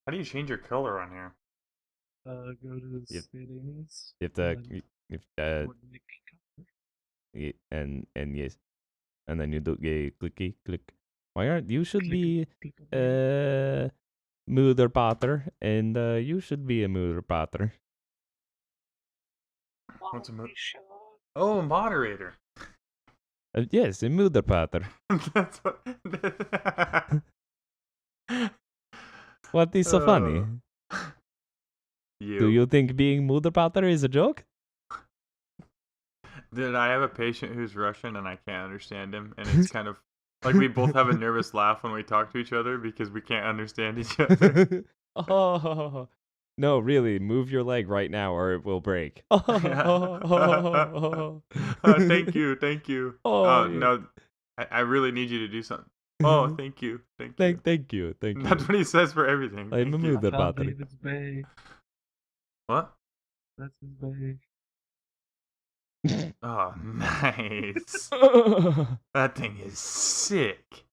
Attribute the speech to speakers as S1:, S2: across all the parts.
S1: How do you change your color on here?
S2: Go to the
S3: You,
S2: settings.
S3: you have
S2: And
S3: to,
S2: then
S3: you,
S2: go to make color.
S3: and yes, and then you do click. Why aren't you should
S2: Click,
S3: be
S2: click away.
S3: Moederpater, and you should be a Moederpater.
S1: What's a
S2: Follow me, Sean.
S1: Oh, moderator.
S3: Yes, a Moederpater.
S1: That's what.
S3: What is so funny? Do
S1: You.
S3: you think being Moederpater is a joke?
S1: Dude, I have a patient who's Russian and I can't understand him, and it's kind of like we both have a nervous laugh when we talk to each other because we can't understand each other.
S3: Oh, no, really, move your leg right now or it will break.
S1: Thank you, thank you.
S3: Oh, yeah.
S1: No, I really need you to do something. Oh, thank you, thank you.
S3: Thank you.
S1: That's what he says for everything.
S3: I'm a
S1: Thank you.
S2: I found
S3: Moederpater.
S2: David's bay.
S1: What?
S2: That's his bay.
S1: Oh, nice. That thing is sick.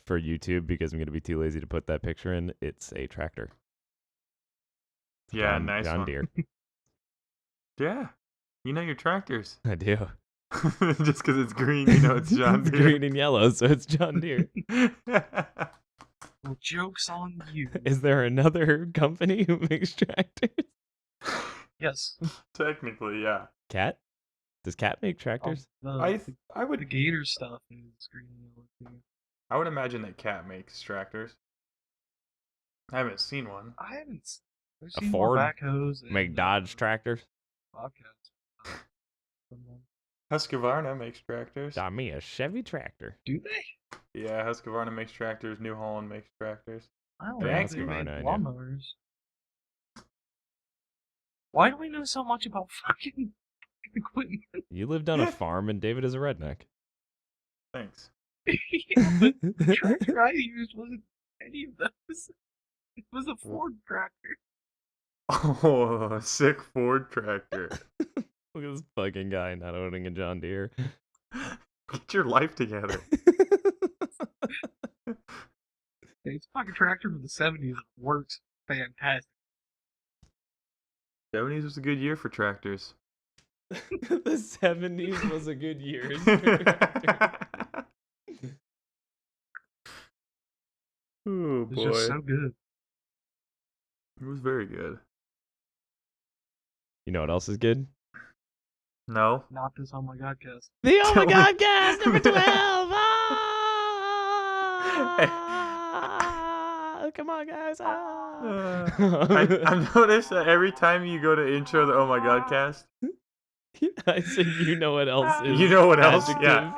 S3: For YouTube, because I'm gonna be too lazy to put that picture in, it's a tractor. It's
S1: Yeah, nice
S3: John
S1: one.
S3: Deere.
S1: Yeah, you know your tractors.
S3: I do.
S1: Just because it's green, you know it's John
S3: It's
S1: Deere.
S3: green and yellow, so it's John Deere.
S2: Well, joke's on you.
S3: Is there another company who makes tractors?
S2: Yes.
S1: Technically, yeah.
S3: Cat? Does Cat make tractors?
S1: I
S2: The
S1: would
S2: gator stuff is green and yellow too.
S1: I would imagine that Cat makes tractors. I haven't seen one.
S2: I haven't. I've
S3: A
S2: seen more
S3: Ford
S2: backhoes.
S3: make Dodge tractors?
S2: Bobcats. From them.
S1: Husqvarna makes tractors.
S3: Got me a Chevy tractor.
S2: Do they?
S1: Yeah, Husqvarna makes tractors. New Holland makes tractors.
S2: I don't
S1: Yeah,
S2: know if they make
S3: Husqvarna, I know.
S2: lawnmowers. Why do we know so much about fucking equipment?
S3: You lived on a farm and David is a redneck.
S1: Thanks.
S2: Yeah, but the tractor I used wasn't any of those. It was a Ford tractor.
S1: Oh, a sick Ford tractor.
S3: Look at this fucking guy not owning a John Deere.
S1: Get your life together.
S2: It's a fucking tractor from the 70s. It works fantastic.
S1: 70s was a good year for tractors.
S3: The 70s was a good year.
S1: Oh
S2: It's
S1: boy.
S2: just so good.
S1: It was very good.
S3: You know what else is good?
S1: No.
S2: Not this OMGodcast.
S3: The OMGodcast number 12! Come on, guys.
S1: I've noticed that every time you go to intro the Oh My God cast,
S3: I said, you know what else is
S1: you know what else?
S3: adjective?
S1: Yeah.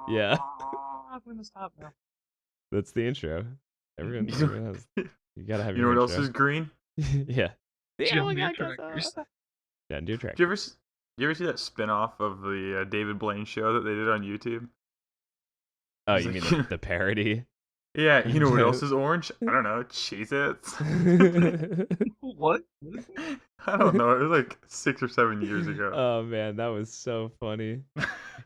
S3: Yeah.
S2: I'm gonna stop now.
S3: That's the intro. Everyone has. You gotta have
S1: You know
S3: your
S1: what else
S3: intro.
S1: is green?
S3: Yeah. The
S2: John Deere
S3: OMGodcast.
S2: tractors.
S3: John Deere
S1: Did
S3: tractor.
S1: you ever see that spin-off of the David Blaine show that they did on YouTube?
S3: Oh,
S1: It's
S3: you
S1: like-
S3: mean the parody?
S1: Yeah, you know what else is orange? I don't know, Cheez-Its.
S2: What?
S1: I don't know, it was like 6 or 7 years ago.
S3: Oh man, that was so funny.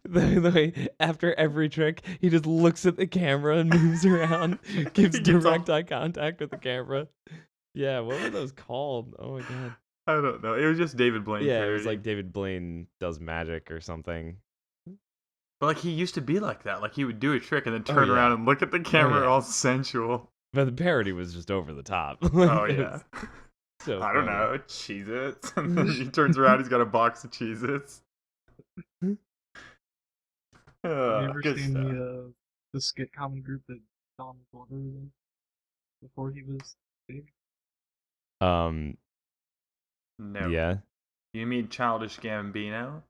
S3: The way after every trick, he just looks at the camera and moves around, gives
S1: He gets
S3: direct
S1: all-
S3: eye contact with the camera. Yeah, what were those called? Oh my god.
S1: I don't know, it was just David Blaine
S3: Yeah,
S1: parody.
S3: it was like David Blaine does magic or something.
S1: But like he used to be like that. Like he would do a trick and then turn
S3: yeah.
S1: around and look at the camera
S3: yeah.
S1: all sensual.
S3: But the parody was just over the top.
S1: Oh
S3: It
S1: yeah.
S3: was so
S1: I don't
S3: funny.
S1: know, Cheez-Its. And then he turns around, he's got a box of Cheez-Its.
S2: Have you ever
S1: Good
S2: seen
S1: stuff.
S2: the skit comedy group that Donald Glover was in before he was big?
S1: No.
S3: Yeah.
S1: You mean Childish Gambino?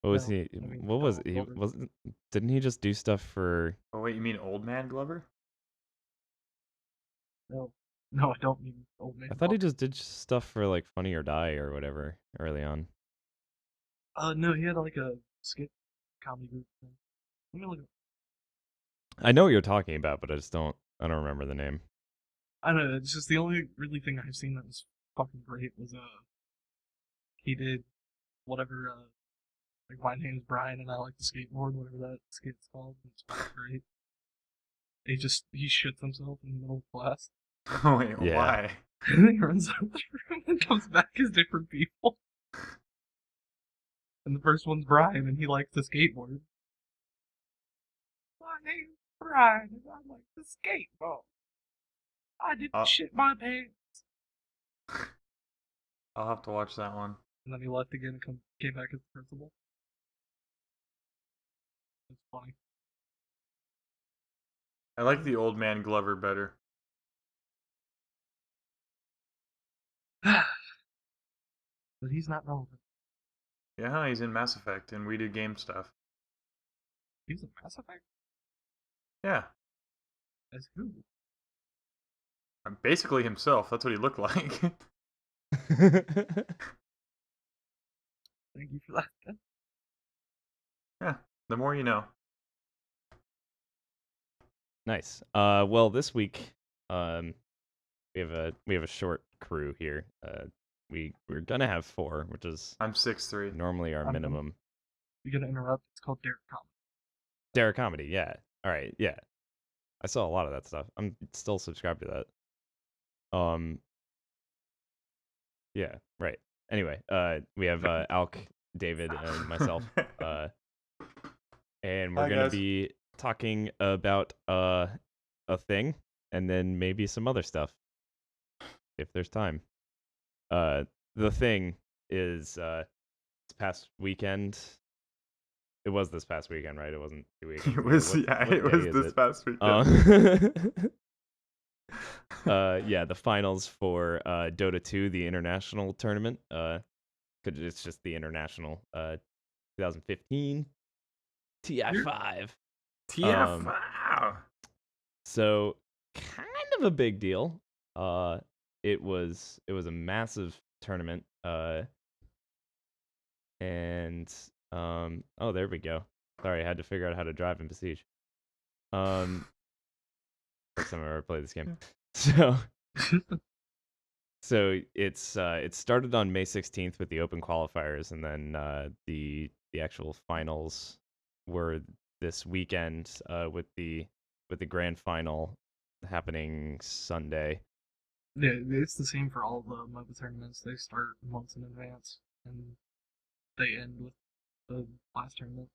S3: What was
S2: No,
S3: he?
S2: I mean
S3: What was
S2: Donald
S3: he?
S2: Glover.
S3: Wasn't? Didn't he just do stuff for?
S1: Oh wait, you mean Old Man Glover?
S2: No, no, I don't mean old man.
S3: I thought he just did stuff for like Funny or Die or whatever early on.
S2: No, he had like a skit comedy group thing. Let me look.
S3: I know what you're talking about, but I don't remember the name.
S2: I don't know. It's just the only really thing I've seen that was fucking great was he did whatever like my name's Brian and I like to skateboard, whatever that skit's called. It's fucking great. He shits himself in the middle of class.
S1: Wait,
S3: Yeah.
S1: why?
S2: And then he runs out of the room and comes back as different people. And the first one's Brian, and he likes to skateboard. My name's Brian, and I like to skateboard. I didn't
S1: Oh.
S2: shit my pants.
S1: I'll have to watch that one.
S2: And then he left again and came back as the principal. It's funny.
S1: I like the old man Glover better.
S2: But he's not relevant.
S1: Yeah, he's in Mass Effect, and we do game stuff.
S2: He's a Mass Effect?
S1: Yeah,
S2: As who?
S1: basically himself. That's what he looked like.
S2: Thank you for that.
S1: Yeah, the more you know.
S3: Nice. Well, this week, we have a short crew here. We're gonna have 4, which is
S1: I'm 6'3".
S3: normally our
S2: I'm
S3: minimum.
S2: You're gonna interrupt. It's called Derek Comedy.
S3: Derek Comedy, yeah. All right, yeah. I saw a lot of that stuff. I'm still subscribed to that. Yeah, right. Anyway, we have Alk, David, and myself. And we're
S1: Hi,
S3: gonna
S1: guys.
S3: be talking about a thing, and then maybe some other stuff, if there's time. The thing is this past weekend. It was this past weekend, right? It wasn't 2 weekends
S1: It
S3: ago.
S1: was
S3: What
S1: it
S3: day
S1: was
S3: is
S1: this
S3: it?
S1: past weekend.
S3: Yeah, the finals for Dota 2, the international tournament. It's just the international 2015 TI5.
S1: TF. Wow.
S3: So kind of a big deal. It was a massive tournament. And oh, there we go. Sorry, I had to figure out how to drive in Besiege. First time I ever played this game. So it started on May 16th with the open qualifiers, and then the actual finals were this weekend with the grand final happening Sunday.
S2: Yeah, it's the same for all the MOBA tournaments. They start months in advance, and they end with the last tournament,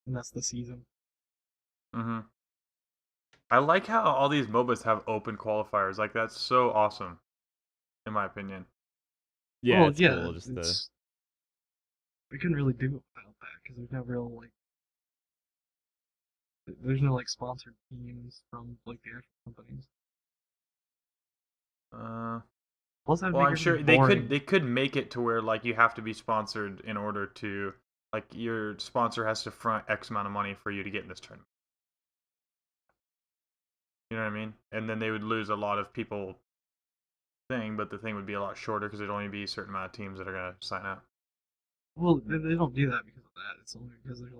S2: and that's the season.
S1: Mhm. I like how all these MOBAs have open qualifiers. Like that's so awesome, in my opinion.
S3: Yeah,
S2: well,
S3: it's
S2: yeah,
S3: cool. Just
S2: it's we couldn't really do it without that because there's no real there's no sponsored teams from the actual companies. Plus, that would
S1: Well,
S2: make
S1: I'm sure
S2: everything boring.
S1: they could make it to where like you have to be sponsored in order to like your sponsor has to front X amount of money for you to get in this tournament. You know what I mean? And then they would lose a lot of people but the thing would be a lot shorter because there'd only be a certain amount of teams that are gonna sign up.
S2: Well, they don't do that because of that. It's only because there's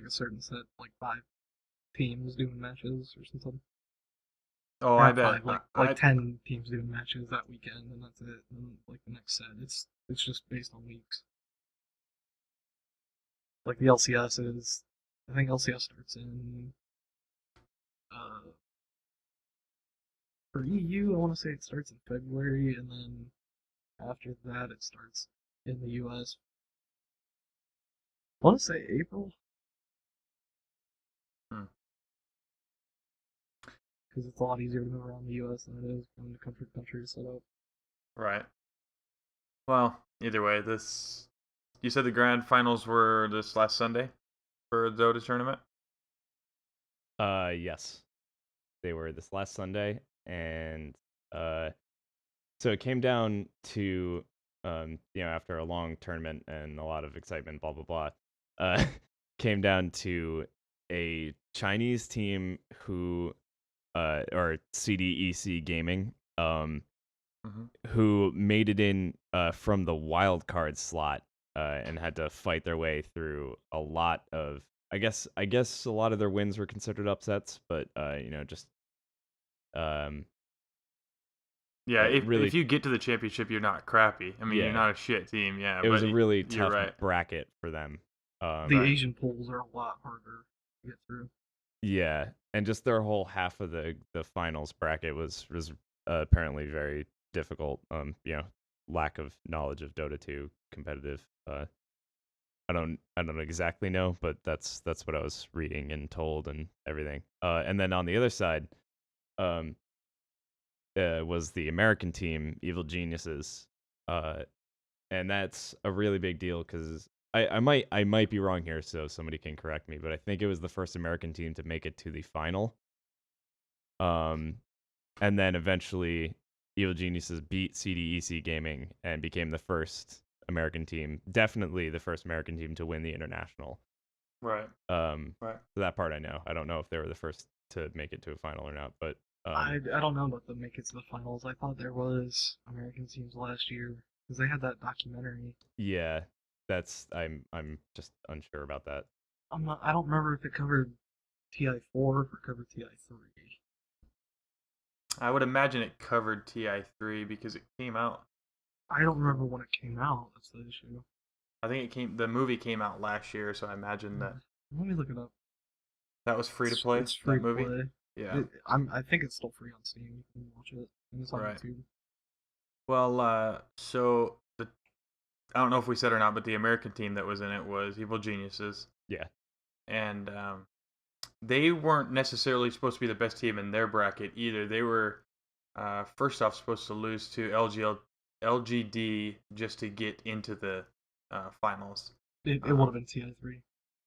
S2: a certain set, 5 teams doing matches or something.
S1: Oh,
S2: Or
S1: I
S2: not
S1: bet.
S2: 5, 10 teams doing matches that weekend, and that's it. And the next set, it's just based on weeks. Like the LCS is, I think LCS starts in for EU. I want to say it starts in February, and then after that it starts in the US. I want to say April. Because it's a lot easier to move around the US than it is going to country to country to set up.
S1: Right. Well, either way, you said the grand finals were this last Sunday for the Dota tournament?
S3: yes, they were this last Sunday, and so it came down to after a long tournament and a lot of excitement, blah blah blah, came down to a Chinese team who or CDEC Gaming who made it in from the wild card slot and had to fight their way through a lot of I guess a lot of their wins were considered upsets, but just
S1: Yeah,
S3: really
S1: if you get to the championship, you're not crappy. I mean, you're
S3: yeah,
S1: not a shit team, yeah.
S3: it was a really
S1: you're
S3: tough
S1: right.
S3: bracket for them.
S2: The
S1: Right.
S2: Asian pools are a lot harder to get through.
S3: Yeah, and just their whole half of the finals bracket was apparently very difficult. Lack of knowledge of Dota 2 competitive. I don't exactly know, but that's what I was reading and told and everything. And then on the other side, um, was the American team, Evil Geniuses, uh, and that's a really big deal because I might be wrong here, so somebody can correct me, but I think it was the first American team to make it to the final. Um, and then eventually, Evil Geniuses beat CDEC Gaming and became the first American team, definitely the first American team to win the international.
S1: Right. Right.
S3: So that part I know. I don't know if they were the first to make it to a final or not, but
S2: I don't know about the make it to the finals. I thought there was American teams last year because they had that documentary.
S3: yeah, I'm just unsure about that.
S2: I don't remember if it covered TI4 or if it covered TI3.
S1: I would imagine it covered TI3 because it came out.
S2: I don't remember when it came out. That's the issue.
S1: I think the movie came out last year, so I imagine that
S2: Let me look it up.
S1: that was free to play.
S2: It's free
S1: That
S2: to
S1: movie.
S2: play.
S1: Yeah.
S2: I think it's still free on Steam. You can watch it, and it's on
S1: Right.
S2: YouTube.
S1: Well, so I don't know if we said or not, but the American team that was in it was Evil Geniuses,
S3: Yeah,
S1: and they weren't necessarily supposed to be the best team in their bracket either. They were first off supposed to lose to LGD just to get into the finals.
S2: It would have been TI3.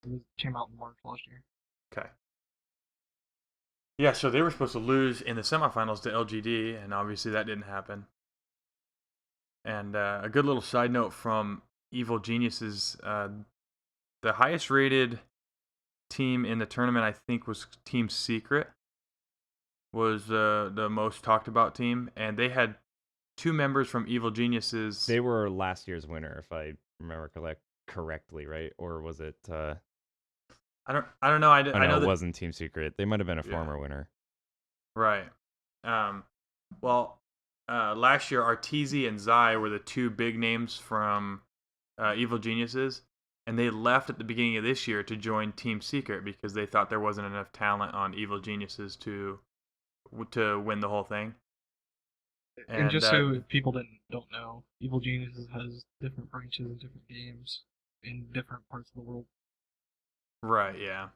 S2: It came out in March last year.
S1: Okay. Yeah, so they were supposed to lose in the semifinals to LGD, and obviously that didn't happen. And a good little side note from Evil Geniuses, the highest rated team in the tournament, I think, was Team Secret, was the most talked about team, and they had two members from Evil Geniuses.
S3: they were last year's winner, if I remember correctly, right? Or was it?
S1: I don't know. I
S3: Oh no,
S1: know
S3: it
S1: that.
S3: wasn't Team Secret. They might have been a
S1: Yeah.
S3: former winner.
S1: Right. Well, last year Arteezy and Zai were the two big names from Evil Geniuses, and they left at the beginning of this year to join Team Secret because they thought there wasn't enough talent on Evil Geniuses to win the whole thing.
S2: And just so people don't know, Evil Geniuses has different branches in different games in different parts of the world.
S1: Right, yeah.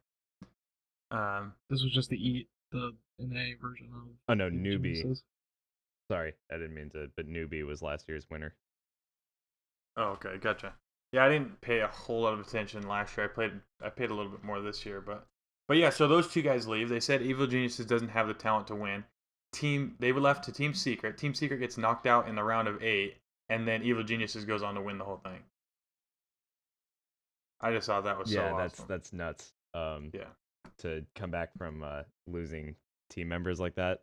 S2: This was just the NA version of.
S3: Oh no,
S2: Evil
S3: Newbie.
S2: Geniuses.
S3: Sorry, I didn't mean to. But Newbie was last year's winner.
S1: Oh, okay, gotcha. Yeah, I didn't pay a whole lot of attention last year. I paid a little bit more this year, but yeah. So those two guys leave. They said Evil Geniuses doesn't have the talent to win. They were left to Team Secret. Team Secret gets knocked out in the round of 8, and then Evil Geniuses goes on to win the whole thing. I just thought that was so awesome.
S3: That's nuts.
S1: Yeah.
S3: To come back from losing team members like that.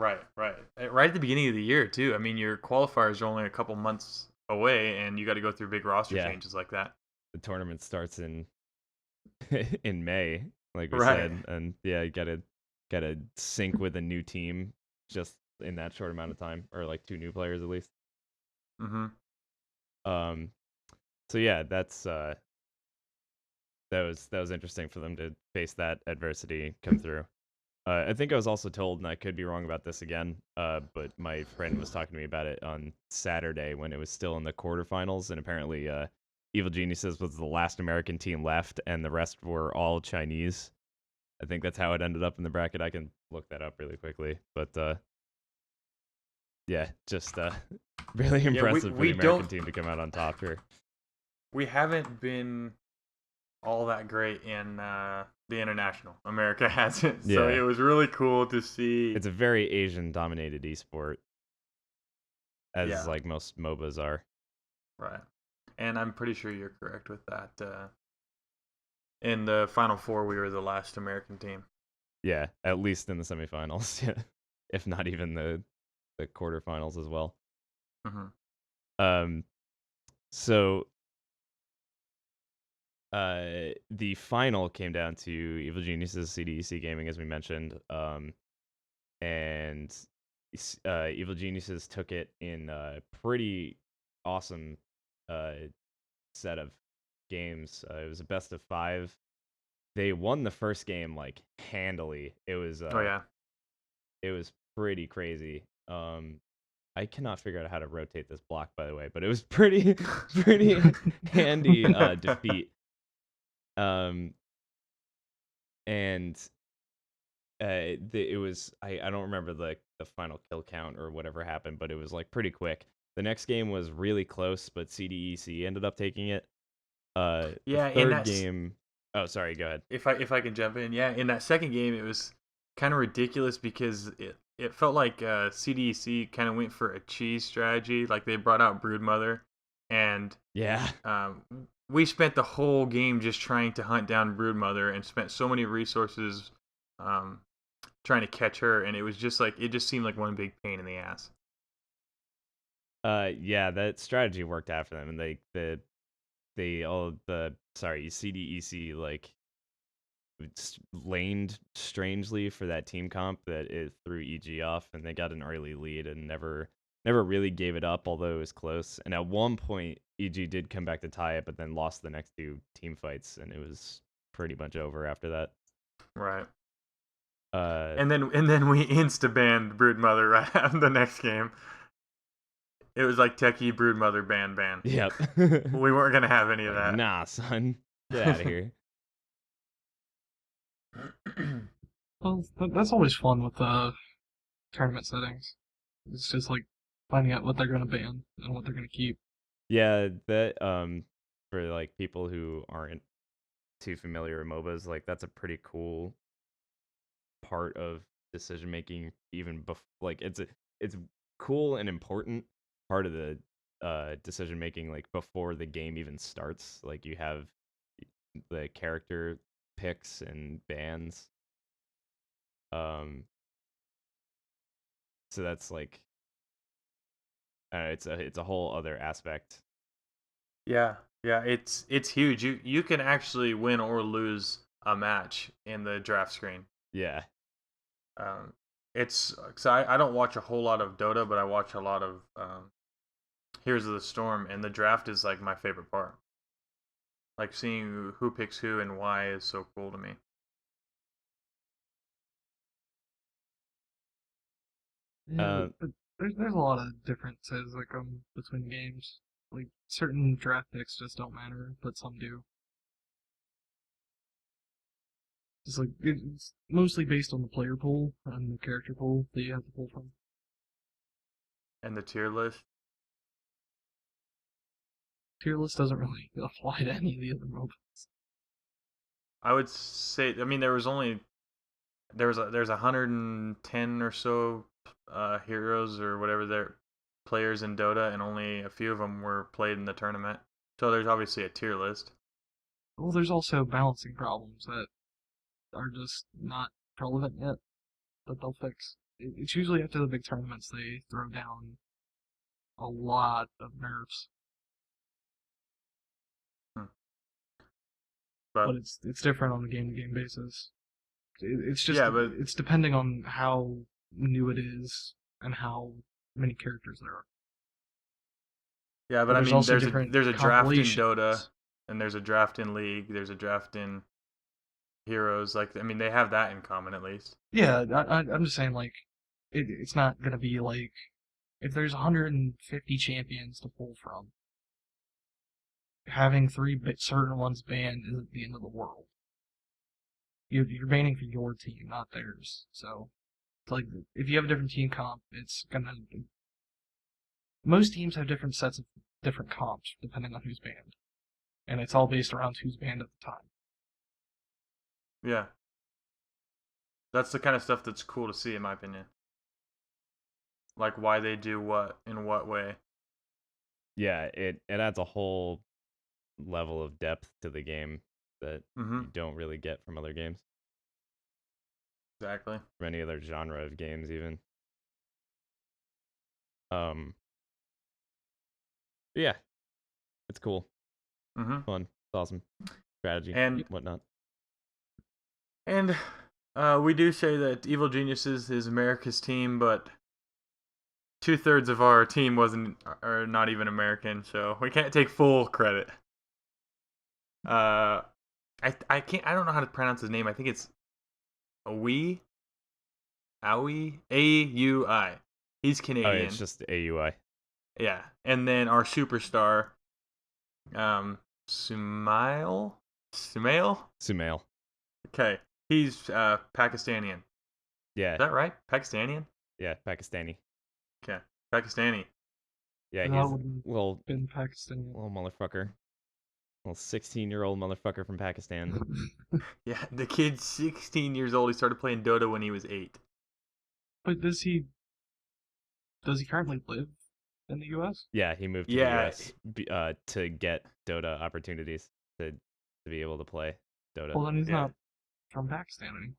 S1: Right. Right at the beginning of the year too. I mean, your qualifiers are only a couple months away, and you got to go through big roster changes like that.
S3: The tournament starts in in May, like we
S1: Right.
S3: said, and yeah, you gotta sync with a new team just in that short amount of time, or like two new players at least.
S1: Mm-hmm.
S3: So yeah, that was interesting for them to face that adversity come through. I think I was also told, and I could be wrong about this again, but my friend was talking to me about it on Saturday when it was still in the quarterfinals, and apparently Evil Geniuses was the last American team left, and the rest were all Chinese. I think that's how it ended up in the bracket. I can look that up really quickly, but yeah, just really impressive for the American team to come out on top here.
S1: We haven't been all that great in the international. America hasn't. So it was really cool to see.
S3: It's a very Asian-dominated esport, as like most MOBAs are.
S1: Right. And I'm pretty sure you're correct with that. In the Final Four, we were the last American team.
S3: Yeah, at least in the semifinals, yeah, if not even the quarterfinals as well.
S1: Mm-hmm.
S3: So the final came down to Evil Geniuses, CDEC Gaming, as we mentioned, and Evil Geniuses took it in a pretty awesome set of games. It was a best of 5. they won the first game like handily. It was
S1: Oh yeah.
S3: it was pretty crazy. I cannot figure out how to rotate this block, by the way, but it was pretty handy defeat. And it was I don't remember the final kill count or whatever happened, but it was like pretty quick. The next game was really close, but CDEC ended up taking it. The
S1: Yeah, and
S3: third
S1: that's
S3: game. Oh, sorry. Go ahead.
S1: if I can jump in. Yeah, in that second game, it was kind of ridiculous because it felt like CDEC kind of went for a cheese strategy. Like they brought out Broodmother, and
S3: Yeah.
S1: we spent the whole game just trying to hunt down Broodmother and spent so many resources trying to catch her, and it was just like it just seemed like one big pain in the ass.
S3: Yeah, that strategy worked out for them, and they all the sorry CDEC like laned strangely for that team comp that it threw EG off, and they got an early lead and never really gave it up, although it was close. And at one point, EG did come back to tie it, but then lost the next two team fights, and it was pretty much over after that.
S1: Right.
S3: Uh,
S1: And then we insta banned Broodmother right after the next game. It was like Techie Broodmother ban.
S3: yep.
S1: We weren't gonna have any of
S3: Like,
S1: that.
S3: nah, son, get out of here.
S2: Well, that's always fun with tournament settings. It's just like finding out what they're gonna ban and what they're gonna keep.
S3: Yeah, that for like people who aren't too familiar with MOBAs, like that's a pretty cool part of decision making. Even like it's cool and important part of the decision making, like before the game even starts. Like you have the character picks and bans. So that's like it's a whole other aspect.
S1: Yeah, it's huge. You can actually win or lose a match in the draft screen.
S3: Yeah.
S1: It's cause I don't watch a whole lot of Dota, but I watch a lot of Heroes of the Storm, and the draft is like my favorite part. Like seeing who picks who and why is so cool to me.
S2: Yeah, but there's a lot of differences that come between games. Like certain draft picks just don't matter, but some do. It's like it's mostly based on the player pool and the character pool that you have to pull from.
S1: And the tier list.
S2: Tier list doesn't really apply to any of the other MOBAs.
S1: I would say, I mean, there's 110 or so heroes or whatever they're players in Dota, and only a few of them were played in the tournament. So there's obviously a tier list.
S2: Well, there's also balancing problems that are just not relevant yet that they'll fix. It's usually after the big tournaments they throw down a lot of nerfs.
S1: Hmm.
S2: But it's different on a game to game basis. It's just
S1: Yeah, but
S2: it's depending on how new it is and how many characters there are.
S1: yeah,
S2: But
S1: but I
S2: there's
S1: mean,
S2: also
S1: there's
S2: different
S1: a draft in Dota,
S2: compilations.
S1: and there's a draft in League, there's a draft in Heroes. Like, I mean, they have that in common at least.
S2: Yeah, I'm just saying like it's not gonna be like if there's 150 champions to pull from, having certain ones banned isn't the end of the world. You're banning for your team, not theirs. So, it's like if you have a different team comp, it's gonna. Most teams have different sets of different comps depending on who's banned, and it's all based around who's banned at the time.
S1: Yeah, that's the kind of stuff that's cool to see, in my opinion. Like why they do what in what way.
S3: Yeah, it adds a whole level of depth to the game that
S1: Mm-hmm.
S3: you don't really get from other games,
S1: Exactly.
S3: from any other genre of games even. Um yeah, it's cool.
S1: Mm-hmm.
S3: Fun. It's awesome. Strategy,
S1: And
S3: whatnot.
S1: and we do say that Evil Geniuses is America's team, but 2/3 of our team are not even American, so we can't take full credit. I can't. I don't know how to pronounce his name. I think it's Aui. Aui. He's
S3: Oh,
S1: Canadian.
S3: it's just AUI.
S1: Yeah, and then our superstar, Sumail.
S3: Sumail.
S1: Okay, he's Pakistani. Is
S3: Yeah,
S1: that right? Pakistani.
S3: yeah, Pakistani.
S1: Okay, Pakistani.
S3: Yeah,
S2: That
S3: he's
S2: would've
S3: little
S2: been Pakistani.
S3: motherfucker. Little 16-year-old motherfucker from Pakistan.
S1: Yeah, the kid's 16 years old. He started playing Dota when he was 8.
S2: But does he currently live in the U.S.?
S3: Yeah, he moved to the
S1: Yeah,
S3: US to get Dota opportunities to be able to play Dota.
S2: Well, then he's
S1: Yeah.
S2: not from Pakistan anymore.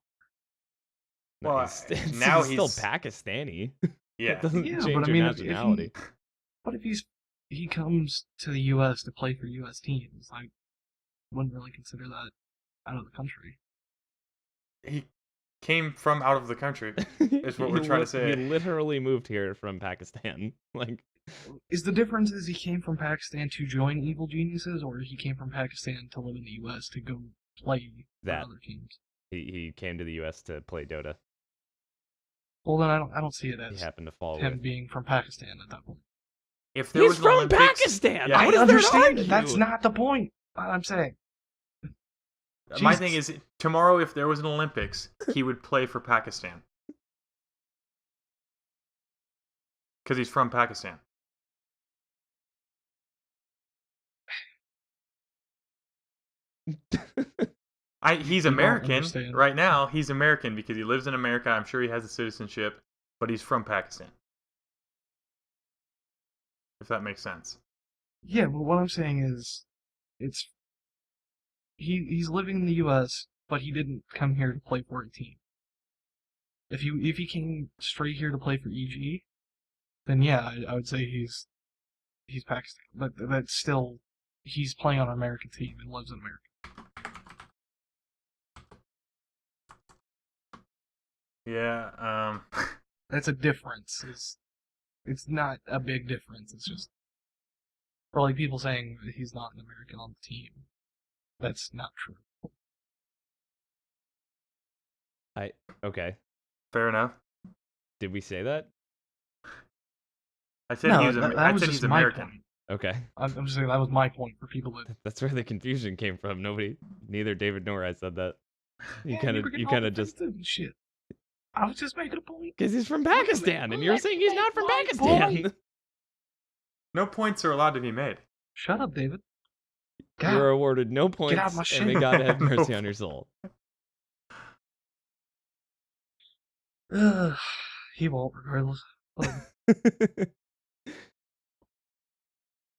S3: No,
S1: well, now
S3: he's still
S1: he's
S3: Pakistani.
S1: yeah.
S3: That doesn't
S2: Yeah,
S3: change
S2: but I
S3: your
S2: mean,
S3: nationality.
S2: But if he comes to the U.S. to play for U.S. teams, I wouldn't really consider that out of the country.
S1: He came from out of the country. Is what we're trying to say.
S3: He literally moved here from Pakistan. Like,
S2: Is the difference is he came from Pakistan to join Evil Geniuses, or he came from Pakistan to live in the U.S. to go play for
S3: That.
S2: other teams?
S3: he came to the US to play Dota.
S2: Well, then I don't see it
S3: He
S2: as
S3: happened to fall
S2: him
S3: with.
S2: being from Pakistan at that point.
S1: If there
S3: He's
S1: was an
S3: from
S1: Olympics,
S3: Pakistan!
S1: Yeah,
S3: What
S2: I
S3: is there to
S2: understand.
S3: argue?
S2: That's not the point. I'm saying.
S1: my
S2: Jesus.
S1: thing is tomorrow if there was an Olympics, he would play for Pakistan because he's from Pakistan. He's
S2: You don't
S1: American
S2: understand.
S1: right now. He's American because he lives in America. I'm sure he has a citizenship, but he's from Pakistan. If that makes sense.
S2: Yeah, but what I'm saying is, it's he's living in the U.S., but he didn't come here to play for a team. If he came straight here to play for EG, then yeah, I would say he's Pakistan. But that's still he's playing on an American team and lives in America.
S1: Yeah.
S2: That's a difference. It's not a big difference. It's just for like people saying that he's not an American on the team. That's not true.
S3: Okay.
S1: Fair enough.
S3: Did we say that?
S1: I said
S2: No,
S1: he was.
S2: that
S1: I
S2: was
S1: said
S2: just
S1: he's
S2: my
S1: American.
S2: point.
S3: Okay.
S2: I'm just saying that was my point for people that.
S3: That's where the confusion came from. Neither David nor I said that. You
S2: Yeah, were
S3: you
S2: getting all
S3: kind of just
S2: defensive and shit. I was just making a point.
S3: because he's from Pakistan, and you're saying he's not from Pakistan.
S1: No points are allowed to be made.
S2: Shut up, David.
S3: You're awarded no points,
S2: out my
S3: and may
S2: shit.
S3: God have
S1: No
S3: mercy on your soul.
S2: He won't, regardless.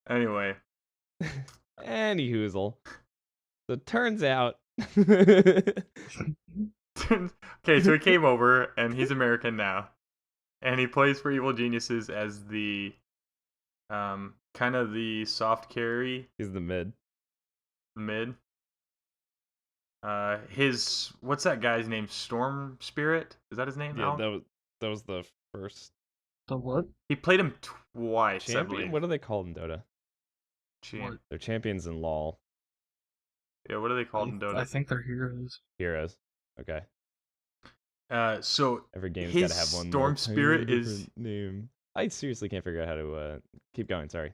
S1: Anyway.
S3: Any hoozle. So it turns out.
S1: Okay, so he came over, and he's American now, and he plays for Evil Geniuses as the, kind of the soft carry
S3: He's the mid.
S1: mid. What's that guy's name? Storm Spirit? Is that his name?
S3: Yeah,
S1: Al?
S3: that was the first
S2: The what?
S1: He played him twice, I
S3: champion.
S1: believe.
S3: What do they call in Dota?
S1: Champ-
S3: They're champions in LoL.
S1: Yeah, what are they called in Dota?
S2: I think they're heroes.
S3: Heroes. Okay.
S1: So
S3: Every game's
S1: his
S3: got to have one
S1: Storm
S3: little
S1: Spirit
S3: tiny
S1: is.
S3: different name. I seriously can't figure out how to keep going. Sorry.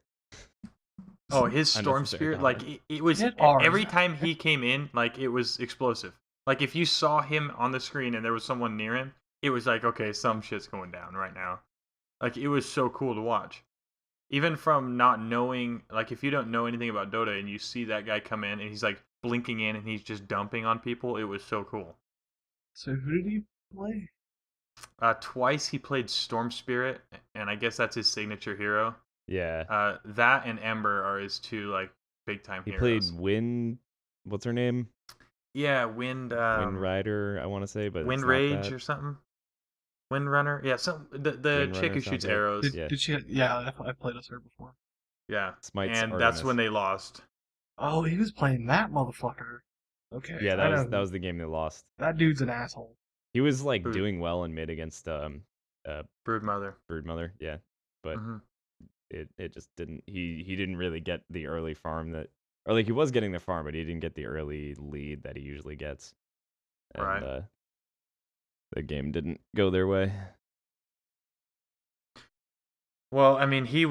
S1: Oh, his Storm
S3: Unnecessary
S1: Spirit, like
S3: comment.
S1: it was
S2: Hit R's.
S1: every time he came in, like it was explosive. Like if you saw him on the screen and there was someone near him, it was like, okay, some shit's going down right now. Like it was so cool to watch. Even from not knowing, like if you don't know anything about Dota and you see that guy come in and he's like blinking in and he's just dumping on people, it was so cool.
S2: So who did he play?
S1: Twice he played Storm Spirit, and I guess that's his signature hero.
S3: Yeah.
S1: That and Ember are his two like big time
S3: He
S1: heroes.
S3: played Wind. What's her name?
S1: Yeah, Wind
S3: Rider, I want to say, but
S1: Wind
S3: it's not
S1: Rage
S3: that.
S1: or something. Wind Runner, yeah. Some the
S3: Wind
S1: chick
S3: Runner
S1: who shoots
S3: sounds right.
S1: arrows.
S3: Yeah.
S2: Did she? Yeah, I played as her before.
S1: Yeah,
S3: Smite's
S1: and
S3: Artemis.
S1: that's when they lost.
S2: Oh, he was playing that motherfucker. Okay.
S3: Yeah,
S2: I
S3: that
S2: know.
S3: was the game they lost.
S2: That dude's an asshole.
S3: He was like
S1: Who?
S3: doing well in mid against
S1: Broodmother.
S3: Broodmother, yeah, but
S1: Mhm.
S3: it just didn't. He didn't really get the early farm that Or like he was getting the farm, but he didn't get the early lead that he usually gets. And
S1: Right.
S3: the game didn't go their way.
S1: Well, I mean, he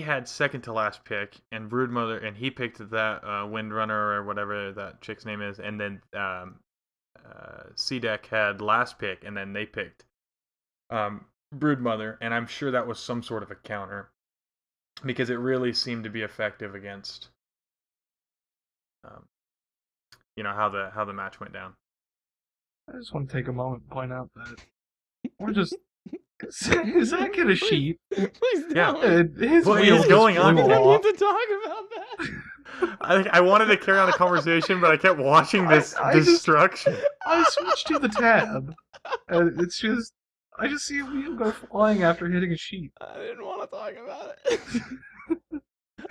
S1: had second to last pick, and Broodmother, and he picked that Windrunner or whatever that chick's name is, and then C-Deck had last pick, and then they picked Broodmother, and I'm sure that was some sort of a counter because it really seemed to be effective against, how the match went down.
S2: I just want to take a moment and point out that we're just. Is that kid a sheep?
S3: Please
S1: Yeah.
S3: don't.
S2: His
S1: What
S2: wheel
S1: is
S2: just
S1: going on
S2: flew
S1: here?
S3: I
S2: off.
S3: need to talk about that.
S1: I wanted to carry on the conversation, but I kept watching this
S2: I just-
S1: destruction.
S2: I switched to the tab, and it's just. I just see a wheel go flying after hitting a sheep.
S3: I didn't want to talk about it.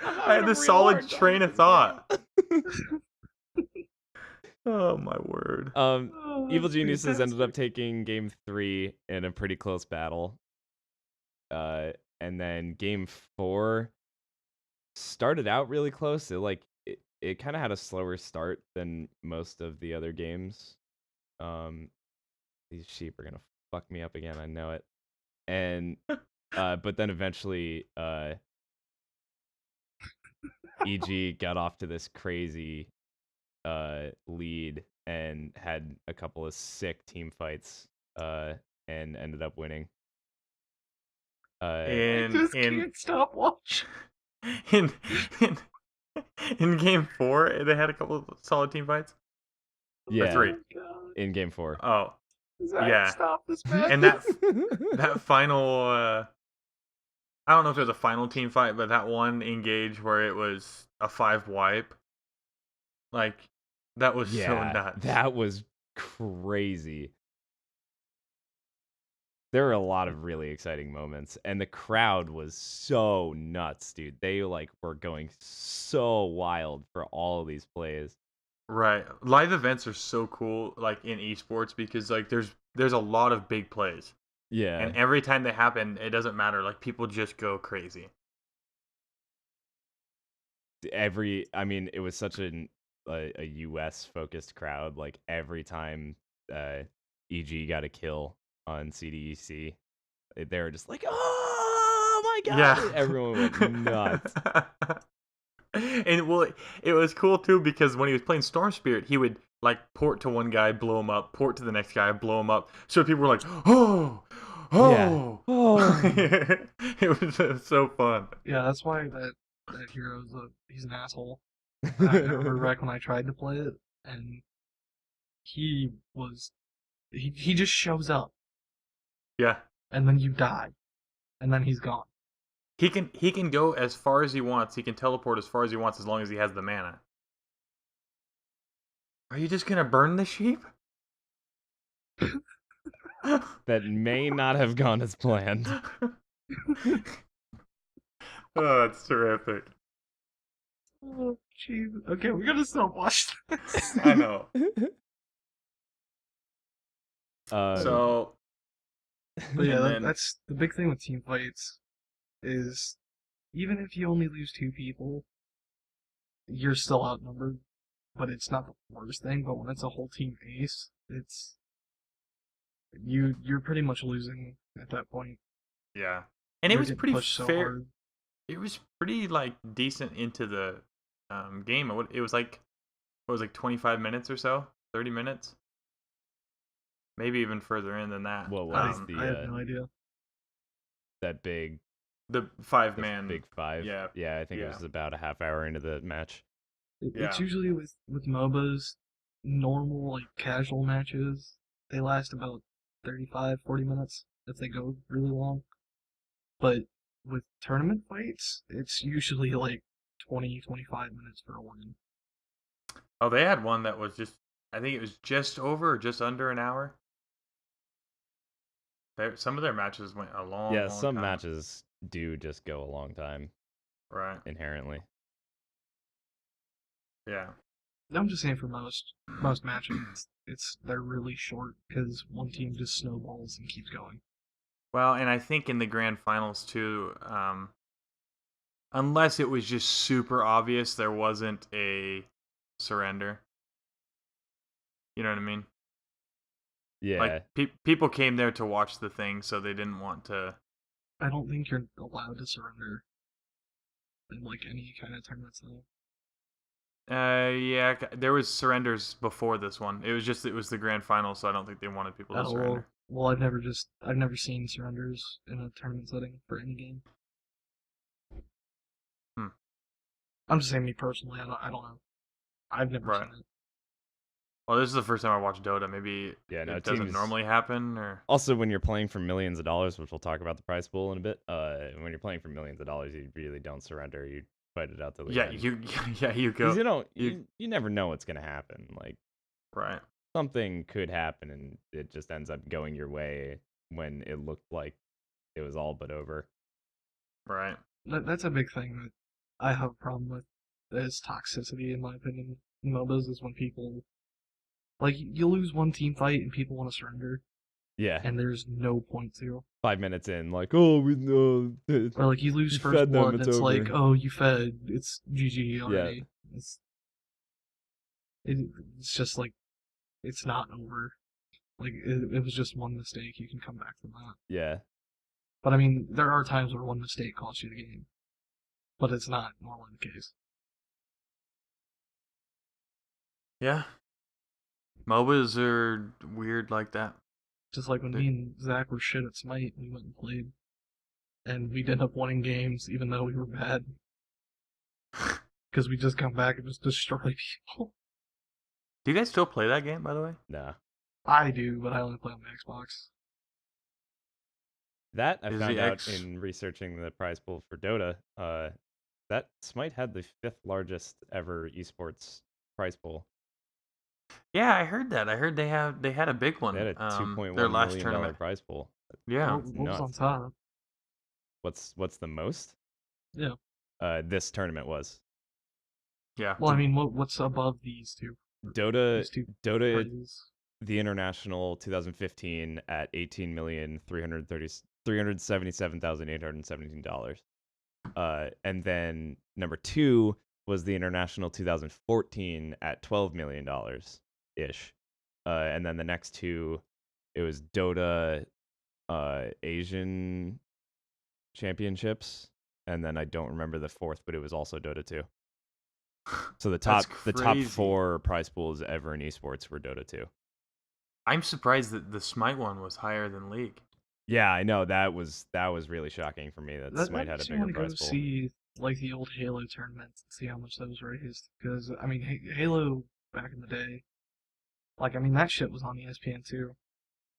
S1: I had this solid train of thought. Oh my word.
S2: Oh,
S3: Evil
S2: that's
S3: Geniuses ended up
S2: fantastic.
S3: taking game 3 in a pretty close battle. And then game 4 started out really close. It kind of had a slower start than most of the other games. These sheep are gonna fuck me up again. I know it. And but then eventually, EG got off to this crazy lead and had a couple of sick team fights and ended up winning.
S2: I just can't stop watching.
S1: in in game 4, they had a couple of solid team fights.
S3: Yeah,
S1: 3.
S2: Oh, God.
S3: in game 4.
S1: Oh,
S2: Zach,
S1: yeah.
S2: stop this match.
S1: And that final, I don't know if it was a final team fight, but that one engage where it was a 5 wipe, like that was so nuts.
S3: That was crazy. There were a lot of really exciting moments, and the crowd was so nuts, dude. They were going so wild for all of these plays.
S1: Right. Live events are so cool, like in esports, because like there's a lot of big plays,
S3: Yeah.
S1: and every time they happen, it doesn't matter. Like people just go crazy.
S3: I mean, it was such a US focused crowd. Like every time EG got a kill on CDEC, they were just like, "Oh my god!"
S1: Yeah.
S3: Everyone went nuts.
S1: And well, it was cool too because when he was playing Storm Spirit, he would like port to one guy, blow him up, port to the next guy, blow him up. So people were like, "Oh,
S3: Yeah. Oh.
S1: It was so fun.
S2: Yeah, that's why that hero's he's an asshole. I remember back when I tried to play it, and he just shows up,
S1: Yeah,
S2: and then you die, and then he's gone.
S1: he can go as far as he wants. He can teleport as far as he wants as long as he has the mana. Are you just gonna burn the sheep?
S3: That may not have gone as planned.
S1: Oh, that's terrific.
S2: Oh, jeez. Okay, we gotta stop watching this.
S1: I know.
S3: So,
S2: But yeah,
S1: and then-
S2: that's the big thing with team fights is even if you only lose 2 people, you're still outnumbered. But it's not the worst thing. But when it's a whole team ace, it's you're pretty much losing at that point.
S1: yeah, and it
S2: You're
S1: was
S2: getting
S1: pretty
S2: pushed so
S1: fair.
S2: hard.
S1: It was pretty like decent into the game. It was like 25 minutes or so, 30 minutes, maybe even further in than that.
S3: What
S2: I,
S3: was
S2: I have no idea.
S3: that big
S1: the
S3: the
S1: 5-man?
S3: big 5?
S1: Yeah,
S3: Yeah, I think it
S1: yeah.
S3: was about a half hour into the match.
S2: It's
S1: Yeah.
S2: usually with MOBAs, normal like casual matches. They last about 35, 40 minutes if they go really long. But with tournament fights, it's usually like 20, 25 minutes for a win.
S1: Oh, they had one that was just. I think it was just over or just under an hour. Some of their matches went a long.
S3: Yeah,
S1: long
S3: some
S1: time.
S3: matches do just go a long time
S1: Right.
S3: inherently.
S1: Yeah.
S2: I'm just saying for most matches, they're really short because one team just snowballs and keeps going.
S1: Well, and I think in the grand finals too, unless it was just super obvious there wasn't a surrender. You know what I mean?
S3: Yeah.
S1: Like people came there to watch the thing, so they didn't want to.
S2: I don't think you're allowed to surrender in like any kind of tournament though.
S1: Yeah, there was surrenders before this one. It was the grand final, so I don't think they wanted people to
S2: Oh
S1: surrender.
S2: well, I've never seen surrenders in a tournament setting for any game.
S1: Hmm.
S2: I'm just saying me personally. I don't know. I've never
S1: Right.
S2: seen it.
S1: Well, this is the first time I watched Dota. Maybe
S3: Yeah, no,
S1: it doesn't
S3: teams.
S1: normally happen, or
S3: Also, when you're playing for millions of dollars, which we'll talk about the prize pool in a bit, when you're playing for millions of dollars, you really don't surrender. You fight it out till the
S1: yeah,
S3: end.
S1: you
S3: Because
S1: go
S3: you never know what's gonna happen. Like
S1: right.
S3: something could happen, and it just ends up going your way when it looked like it was all but over.
S1: Right.
S2: That's a big thing that I have a problem with. Is toxicity, in my opinion. In MOBAs is when people like you lose one team fight and people want to surrender,
S3: Yeah,
S2: and there's no point to.
S3: 5 minutes in, like, oh, we know.
S2: Or like you lose
S3: You
S2: first
S3: fed them,
S2: blood, and
S3: it's
S2: it's like,
S3: over.
S2: oh, you fed, it's GG
S3: Yeah,
S2: already. It's just like it's not over. Like it was just one mistake. You can come back from that.
S3: yeah.
S2: But I mean, there are times where one mistake costs you the game, but it's not normally the case.
S1: Yeah. MOBAs are weird like that.
S2: Just like when me and Zach were shit at Smite, we went and played, and we'd end up winning games even though we were bad, because we just come back and just destroy people.
S1: Do you guys still play that game, by the way?
S3: Nah.
S2: I do, but I only play on my Xbox.
S3: That I
S1: Is
S3: found
S1: the
S3: out
S1: X
S3: in researching the prize pool for Dota. That Smite had the 5th largest ever esports prize pool.
S1: Yeah, I heard that. I heard they had a big
S3: They
S1: one.
S3: had a
S1: Their
S3: $2.1
S1: last
S3: million
S1: tournament.
S3: prize pool.
S1: Yeah.
S2: What was on
S3: Nuts.
S2: top?
S3: What's the most?
S2: Yeah.
S3: This tournament was
S1: Yeah.
S2: Well, I mean, what's above these two?
S3: Dota.
S2: These two
S3: Dota,
S2: prizes?
S3: the International 2015 at $18,377,817. And then number 2 was the International 2014 at $12 million ish. And then the next two, it was Dota Asian Championships, and then I don't remember the fourth, but it was also Dota 2. So the top
S1: crazy.
S3: 4 prize pools ever in esports were Dota 2.
S1: I'm surprised that the Smite one was higher than League.
S3: Yeah, I know that was really shocking for me that Smite had a
S2: makes me
S3: bigger
S2: want to
S3: prize
S2: go
S3: pool.
S2: see like the old Halo tournaments and see how much those raised. Because I mean, Halo back in the day, like I mean that shit was on ESPN too,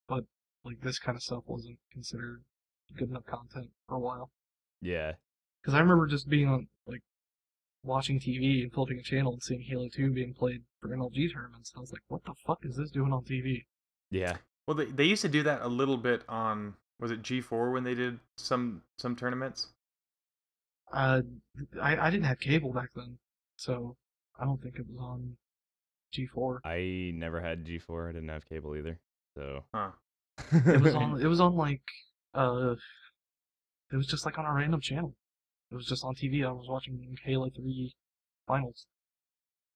S2: but like this kind of stuff wasn't considered good enough content for a while.
S3: Yeah,
S2: Because I remember just being on like watching TV and flipping a channel and seeing Halo 2 being played for MLG tournaments. And I was like, what the fuck is this doing on TV?
S3: yeah,
S1: Well, they used to do that a little bit on, was it G4 when they did some tournaments?
S2: Uh, I didn't have cable back then, so I don't think it was on G4.
S3: I never had G4. I didn't have cable either, so
S1: Huh.
S2: It was on. It was on like. It was just like on a random channel. It was just on TV. I was watching Halo 3 finals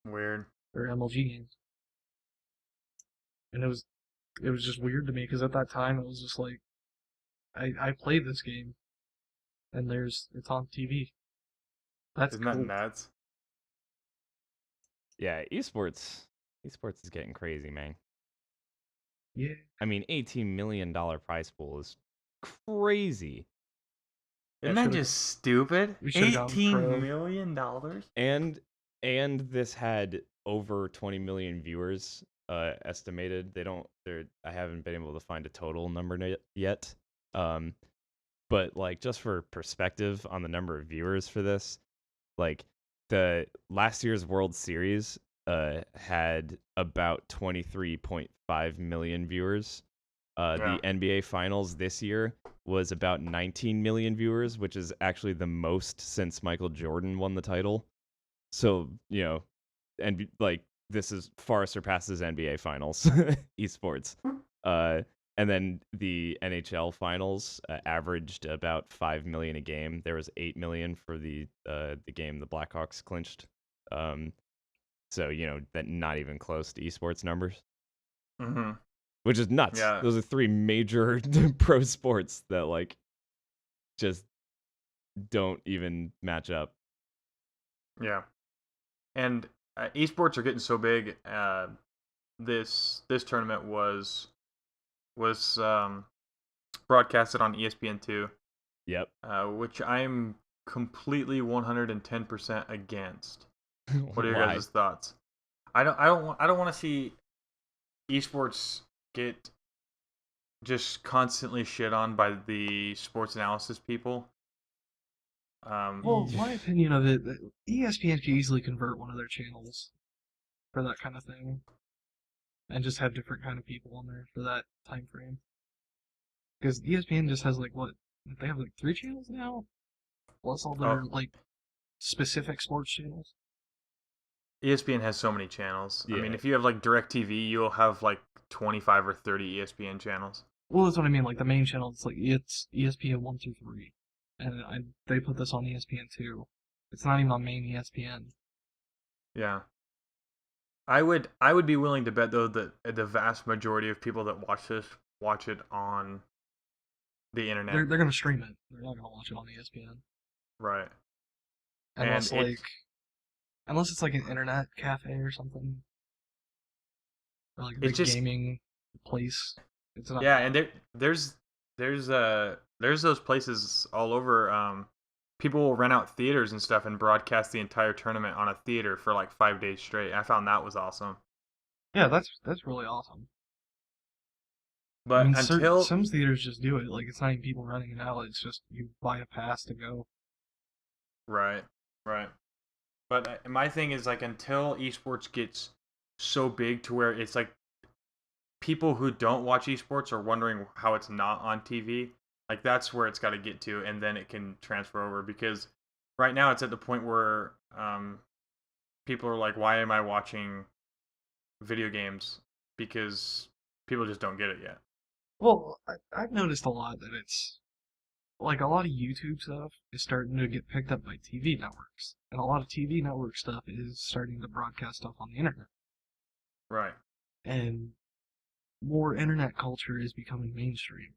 S1: Weird.
S2: or MLG games, and it was just weird to me because at that time it was just like I played this game, and it's on TV. That's
S1: Isn't that
S2: cool.
S1: nuts?
S3: yeah, esports is getting crazy, man.
S2: Yeah.
S3: I mean, $18 million prize pool is crazy.
S1: Isn't that just stupid?
S2: we should've gone pro.
S1: $18 million?
S3: And this had over 20 million viewers estimated. I haven't been able to find a total number yet. But like just for perspective on the number of viewers for this, like the last year's World Series had about 23.5 million viewers. The NBA Finals this year was about 19 million viewers, which is actually the most since Michael Jordan won the title. So, and like this is far surpasses NBA Finals esports. And then the NHL finals averaged about 5 million a game. There was 8 million for the game the Blackhawks clinched. So that not even close to esports numbers,
S1: Mm-hmm.
S3: which is nuts.
S1: Yeah.
S3: Those are three major pro sports that like just don't even match up.
S1: Yeah. And esports are getting so big. This tournament was broadcasted on ESPN2.
S3: Yep.
S1: Which I'm completely 110% against. What are your
S3: Why?
S1: guys' thoughts? I don't want to see esports get just constantly shit on by the sports analysis people.
S2: Well, my opinion of it, ESPN could easily convert one of their channels for that kind of thing, and just have different kind of people on there for that time frame. Because ESPN just has they have 3 channels now, plus all their
S1: Oh,
S2: specific sports channels.
S1: ESPN has so many channels. I mean,
S3: Yeah.
S1: if you have like DirecTV, you'll have like 25 or 30 ESPN channels.
S2: Well, that's what I mean. Like the main channel, it's ESPN 1 through 3, and they put this on ESPN 2. It's not even on main ESPN.
S1: Yeah. I would be willing to bet though that the vast majority of people that watch this watch it on the internet.
S2: They're gonna stream it. They're not gonna watch it on ESPN
S1: Right.
S2: unless
S1: And it
S2: unless it's like an internet cafe or something, or like a
S1: it's
S2: big
S1: just
S2: gaming place. It's not
S1: yeah,
S2: gonna.
S1: and there's those places all over. People will rent out theaters and stuff and broadcast the entire tournament on a theater for like 5 days straight. I found that was awesome.
S2: Yeah, that's really awesome. I
S1: But
S2: mean,
S1: until
S2: some theaters just do it. Like it's not even people renting it out. It's just you buy a pass to go.
S1: right, right. But my thing is like until esports gets so big to where it's like people who don't watch esports are wondering how it's not on TV. Like that's where it's got to get to, and then it can transfer over. Because right now it's at the point where people are like, "Why am I watching video games?" Because people just don't get it yet.
S2: Well, I've noticed a lot that it's like a lot of YouTube stuff is starting to get picked up by TV networks, and a lot of TV network stuff is starting to broadcast stuff on the internet,
S1: Right,
S2: and more internet culture is becoming mainstream.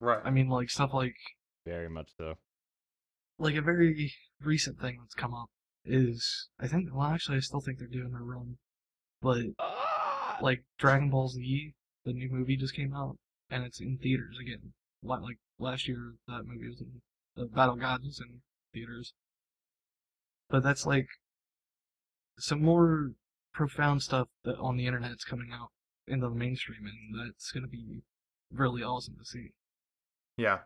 S1: right.
S2: I mean, like stuff
S3: Very much so.
S2: like a very recent thing that's come up is I think well actually I still think they're doing their run, but like Dragon Ball Z, the new movie just came out and it's in theaters again. Like last year that movie was in the Battle Gods was in theaters, but that's like some more profound stuff that on the internet's coming out into the mainstream, and that's gonna be really awesome to see.
S1: Yeah,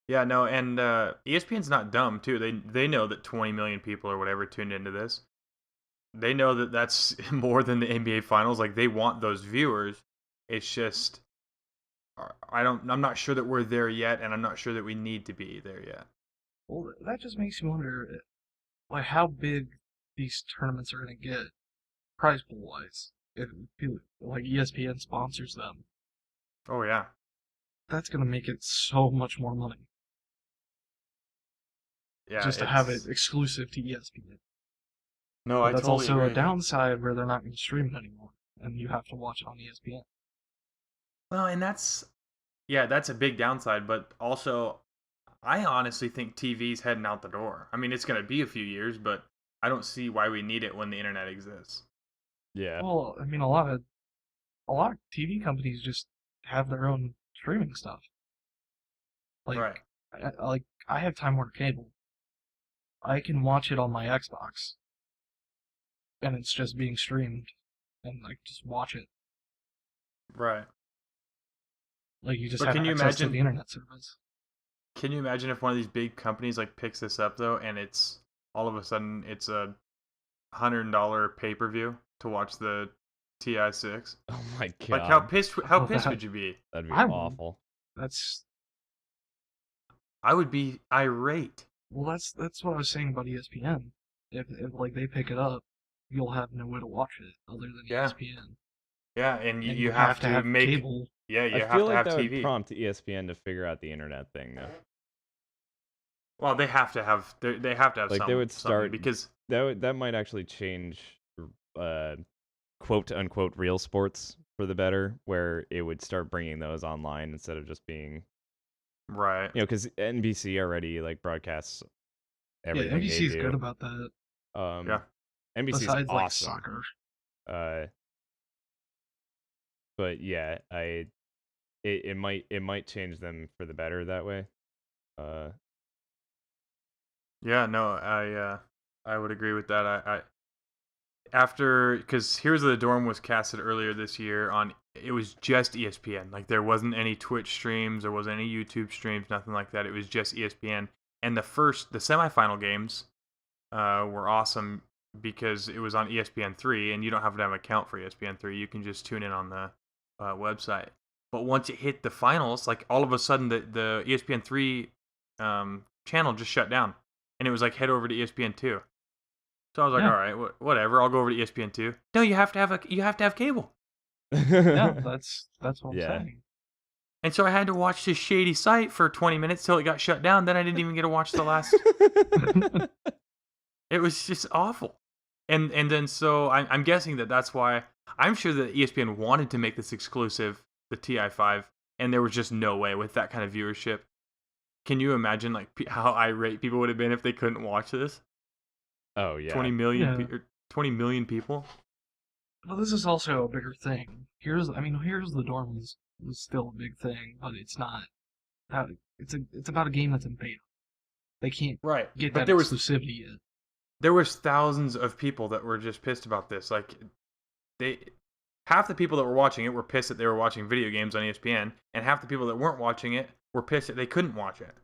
S1: yeah. No, and ESPN's not dumb too. They know that 20 million people or whatever tuned into this. They know that that's more than the NBA Finals. Like they want those viewers. It's just I'm not sure that we're there yet, and I'm not sure that we need to be there yet.
S2: Well, that just makes me wonder, like, how big these tournaments are gonna get prize pool wise. If like ESPN sponsors them,
S1: Oh yeah,
S2: that's gonna make it so much more money
S1: yeah.
S2: just to have it
S1: It's
S2: exclusive to ESPN.
S1: no,
S2: But
S1: I
S2: that's
S1: totally
S2: also a
S1: agree.
S2: downside where they're not going to stream it anymore, and you have to watch it on ESPN.
S1: Well, and that's a big downside, but also I honestly think TV's heading out the door. I mean, it's going to be a few years, but I don't see why we need it when the internet exists.
S3: Yeah.
S2: Well, I mean, a lot of TV companies just have their own streaming stuff. Like,
S1: Right.
S2: I have Time Warner Cable. I can watch it on my Xbox, and it's just being streamed, and I just watch it.
S1: Right.
S2: Like, you just
S1: But
S2: have
S1: can you
S2: access to the
S1: imagine
S2: internet service.
S1: can you imagine if one of these big companies like picks this up though and it's all of a sudden it's a $100 pay-per-view to watch the TI6?
S3: Oh my
S1: Like
S3: god.
S1: how
S2: Well,
S1: pissed would you be?
S3: That'd be
S2: I would.
S3: awful.
S2: That's
S1: I would be irate.
S2: Well, that's what I was saying about ESPN. If like they pick it up, you'll have no way to watch it other than
S1: Yeah.
S2: ESPN,
S1: Yeah, and
S2: and
S1: you
S2: you have
S1: have
S2: to
S1: to
S2: have
S1: make
S2: cable.
S1: Yeah, you
S3: I
S1: have
S3: feel
S1: to
S3: like
S1: have
S3: that would
S1: TV.
S3: prompt ESPN to figure out the internet thing, though.
S1: Well, they have to have
S3: Like they would
S1: something
S3: start
S1: because
S3: that might actually change, uh, quote unquote real sports for the better, where it would start bringing those online instead of just being,
S1: right.
S3: because NBC already like broadcasts
S2: Yeah,
S3: everything they
S2: NBC is good
S3: do.
S2: about that.
S1: Yeah.
S3: NBC's
S2: Besides like
S3: awesome.
S2: soccer.
S3: But yeah, it might change them for the better that way.
S1: Yeah, no, I would agree with that. I after because Heroes of the Dorm was casted earlier this year on it was just ESPN. Like there wasn't any Twitch streams, there wasn't any YouTube streams, nothing like that. It was just ESPN. And the semifinal games were awesome because it was on ESPN3, and you don't have to have an account for ESPN3. You can just tune in on the website. But once it hit the finals, like all of a sudden the ESPN3 channel just shut down, and it was like head over to ESPN2. So I was like,
S2: Yeah.
S1: all right, whatever. I'll go over to ESPN2. No, you have to have cable.
S2: Yeah, that's what I'm
S3: Yeah.
S2: saying.
S1: And so I had to watch this shady site for 20 minutes till it got shut down. Then I didn't even get to watch the last. It was just awful. And then so I'm guessing that's why I'm sure that ESPN wanted to make this exclusive, the TI5, and there was just no way with that kind of viewership. Can you imagine like how irate people would have been if they couldn't watch this?
S3: Oh yeah.
S1: 20 million,
S2: Yeah.
S1: 20 million people.
S2: Well, this is also a bigger thing. Here's the Dorm was still a big thing, but it's not. It's about a game that's in beta. They can't
S1: Right.
S2: get
S1: But
S2: that
S1: there was
S2: exclusivity yet.
S1: there was thousands of people that were just pissed about this. Like they half the people that were watching it were pissed that they were watching video games on ESPN, and half the people that weren't watching it were pissed that they couldn't watch it.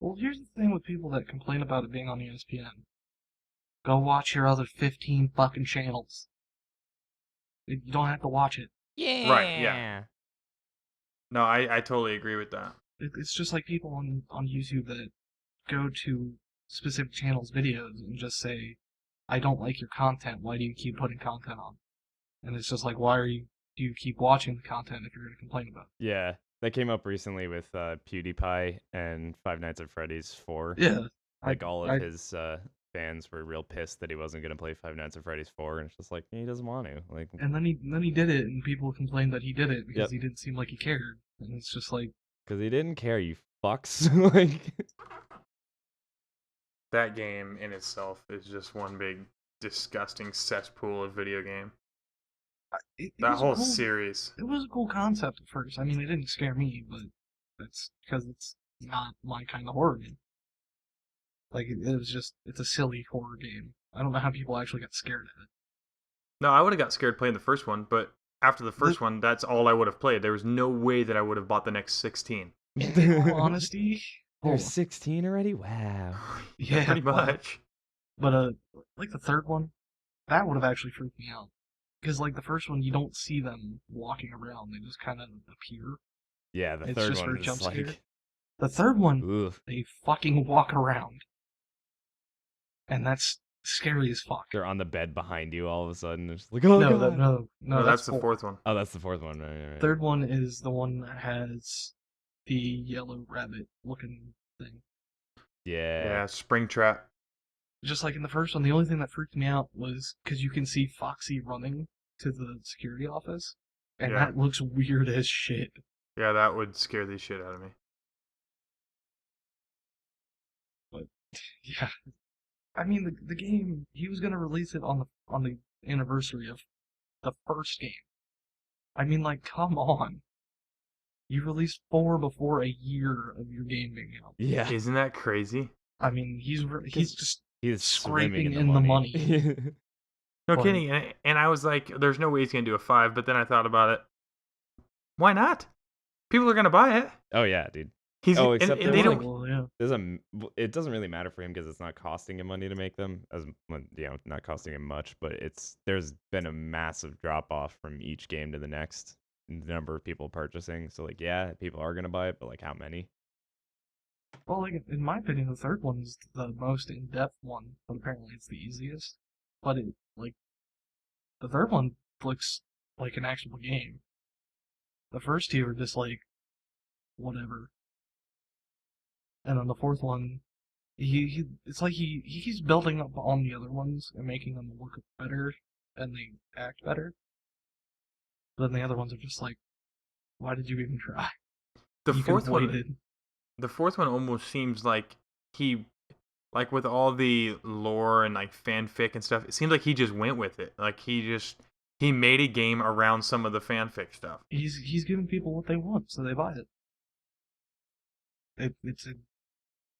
S2: Well, here's the thing with people that complain about it being on ESPN. Go watch your other 15 fucking channels. You don't have to watch it.
S3: Yeah.
S1: Right, yeah. No, I totally agree with that.
S2: It's just like people on YouTube that go to specific channels' videos and just say, I don't like your content, why do you keep putting content on? And it's just like, do you keep watching the content if you're going to complain about it?
S3: Yeah. That came up recently with PewDiePie and Five Nights at Freddy's 4.
S2: Yeah.
S3: Like all of his fans were real pissed that he wasn't gonna play Five Nights at Freddy's 4, and it's just like he doesn't want to. Like,
S2: and then he did it, and people complained that he did it because he didn't seem like he cared. And it's just like,
S3: because he didn't care, you fucks. Like
S1: that game in itself is just one big disgusting cesspool of video game. That whole series.
S2: It was a cool concept at first. I mean, it didn't scare me, but that's because it's not my kind of horror game. Like, it's a silly horror game. I don't know how people actually got scared at it.
S1: No, I would have got scared playing the first one, but after the first one, that's all I would have played. There was no way that I would have bought the next 16.
S2: In all honesty,
S3: there's 16 already. Wow.
S2: Yeah,
S1: pretty much.
S2: But like the third one, that would have actually freaked me out. Because like the first one, you don't see them walking around; they just kind of appear.
S3: Yeah, the
S2: it's
S3: third
S2: just
S3: one
S2: for a jump
S3: is
S2: scare.
S3: like.
S2: The third one,
S3: Ugh.
S2: they fucking walk around, and that's scary as fuck.
S3: They're on the bed behind you all of a sudden. It's like, oh god.
S1: No, that's the fourth one.
S3: Oh, that's the fourth one. Right.
S2: Third one is the one that has the yellow rabbit looking thing.
S3: Yeah.
S1: Springtrap.
S2: Just like in the first one, the only thing that freaked me out was because you can see Foxy running to the security office, and that looks weird as shit.
S1: Yeah, that would scare the shit out of me.
S2: But yeah, I mean the game, he was gonna release it on the anniversary of the first game. I mean, like, come on. You released 4 before a year of your game being out.
S3: Yeah.
S1: Isn't that crazy?
S2: I mean, he's just
S3: He's
S2: scraping
S3: in the money.
S1: No kidding. And I was like, there's no way he's going to do a 5, but then I thought about it. Why not? People are going to buy it.
S3: Oh, yeah, dude.
S1: Except
S3: and
S1: they
S2: don't.
S3: It doesn't really matter for him because it's not costing him money to make them, not costing him much. But there's been a massive drop off from each game to the next, in the number of people purchasing. So like, yeah, people are gonna buy it, but like, how many?
S2: Well, like in my opinion, the third one is the most in-depth one, but apparently it's the easiest. But the third one looks like an actual game. The first two are just like, whatever. And then the fourth one, it's like he's building up on the other ones and making them look better and they act better. But then the other ones are just like, why did you even try?
S1: The
S2: You
S1: fourth
S2: could've
S1: one,
S2: waited.
S1: the fourth one almost seems like he, like with all the lore and like fanfic and stuff, it seems like he just went with it. Like he made a game around some of the fanfic stuff.
S2: He's giving people what they want, so they buy it.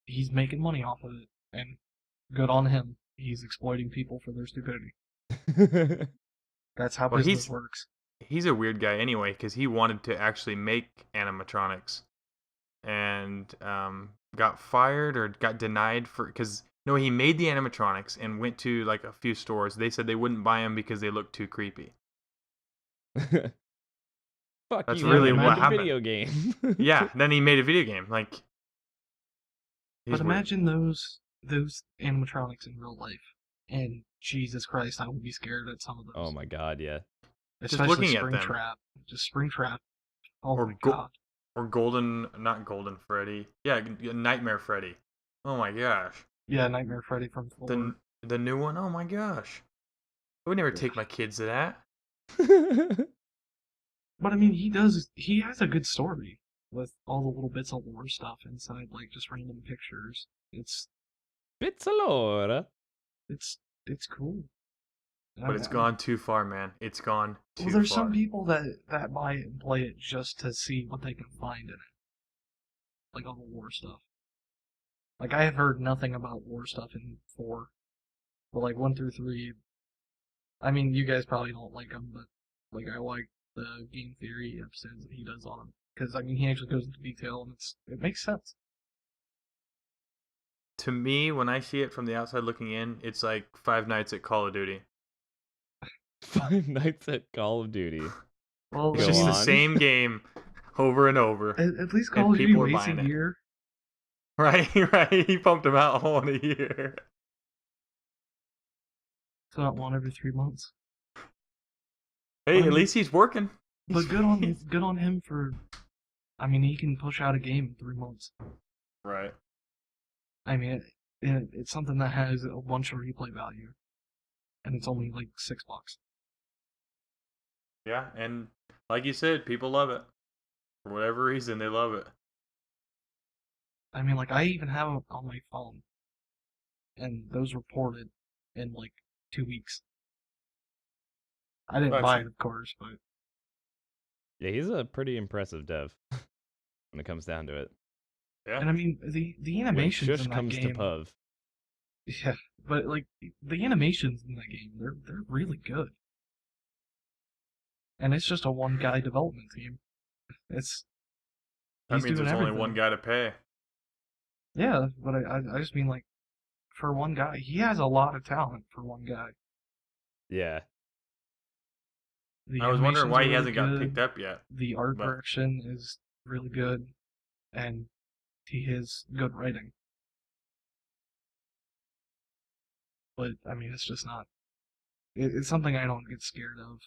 S2: He's making money off of it, and good on him. He's exploiting people for their stupidity. That's how
S1: Well,
S2: business works.
S1: he's a weird guy anyway because he wanted to actually make animatronics and got fired or got denied for because no, he made the animatronics and went to like a few stores. They said they wouldn't buy them because they looked too creepy.
S3: Fuck
S1: That's
S3: you!
S1: really
S3: I made
S1: what
S3: the
S1: happened.
S3: video game.
S1: Yeah, then he made a video game. Like, he's
S2: But
S1: weird.
S2: imagine those animatronics in real life, and Jesus Christ, I would be scared at some of those.
S3: Oh my god, yeah.
S2: Especially
S1: looking at them.
S2: Springtrap. Just Springtrap. Oh
S1: Or
S2: my
S1: go-
S2: god.
S1: Or not Golden Freddy. Yeah, Nightmare Freddy. Oh my gosh.
S2: Yeah, Nightmare Freddy from 4.
S1: The new one. Oh my gosh. I would never take my kids to that.
S2: But I mean, he has a good story with all the little bits of lore stuff inside, like just random pictures. It's
S3: Pizzalora.
S2: it's cool.
S1: But it's gone too far, man. It's gone too
S2: Well, there's
S1: far.
S2: some people that buy it and play it just to see what they can find in it, like all the lore stuff. Like I have heard nothing about lore stuff in 4, but like 1 through 3. I mean, you guys probably don't like them, but like I like the game theory episodes that he does on them because I mean he actually goes into detail and it makes sense.
S1: To me, when I see it from the outside looking in, it's like Five Nights at Call of Duty.
S3: 5 Nights at Call of Duty.
S2: Well,
S1: It's
S3: Go
S1: just the
S3: on.
S1: same game over and over.
S2: At least
S1: And
S2: Call of Duty
S1: people are
S2: waits a
S1: buying it.
S2: year.
S1: Right, right. He pumped them out all in a year.
S2: It's not one every 3 months.
S1: Hey,
S2: Well,
S1: at least he's working.
S2: But good on him for. I mean, he can push out a game in 3 months.
S1: Right.
S2: I mean, it's something that has a bunch of replay value, and it's only like $6.
S1: Yeah, and like you said, people love it. For whatever reason, they love it.
S2: I mean, like I even have it on my phone, and those were ported in like 2 weeks. I didn't
S1: Well,
S2: buy it, of course, but
S3: Yeah, he's a pretty impressive dev when it comes down to it.
S1: Yeah.
S2: and I mean the
S3: When
S2: animations
S3: shush
S2: in that
S3: comes
S2: game.
S3: to puv.
S2: Yeah, but like the animations in that game, they're really good. And it's just a one guy development team.
S1: That
S2: He's
S1: means
S2: doing
S1: there's only one
S2: everything.
S1: guy to pay.
S2: Yeah, but I just mean like for one guy, he has a lot of talent for one guy.
S3: Yeah.
S2: The
S1: I was wondering
S2: animations
S1: why
S2: are
S1: he
S2: really
S1: hasn't got
S2: good,
S1: picked up yet.
S2: The art
S1: but-
S2: direction is really good, and he has good writing. But I mean, it's just not. It's something I don't get scared of.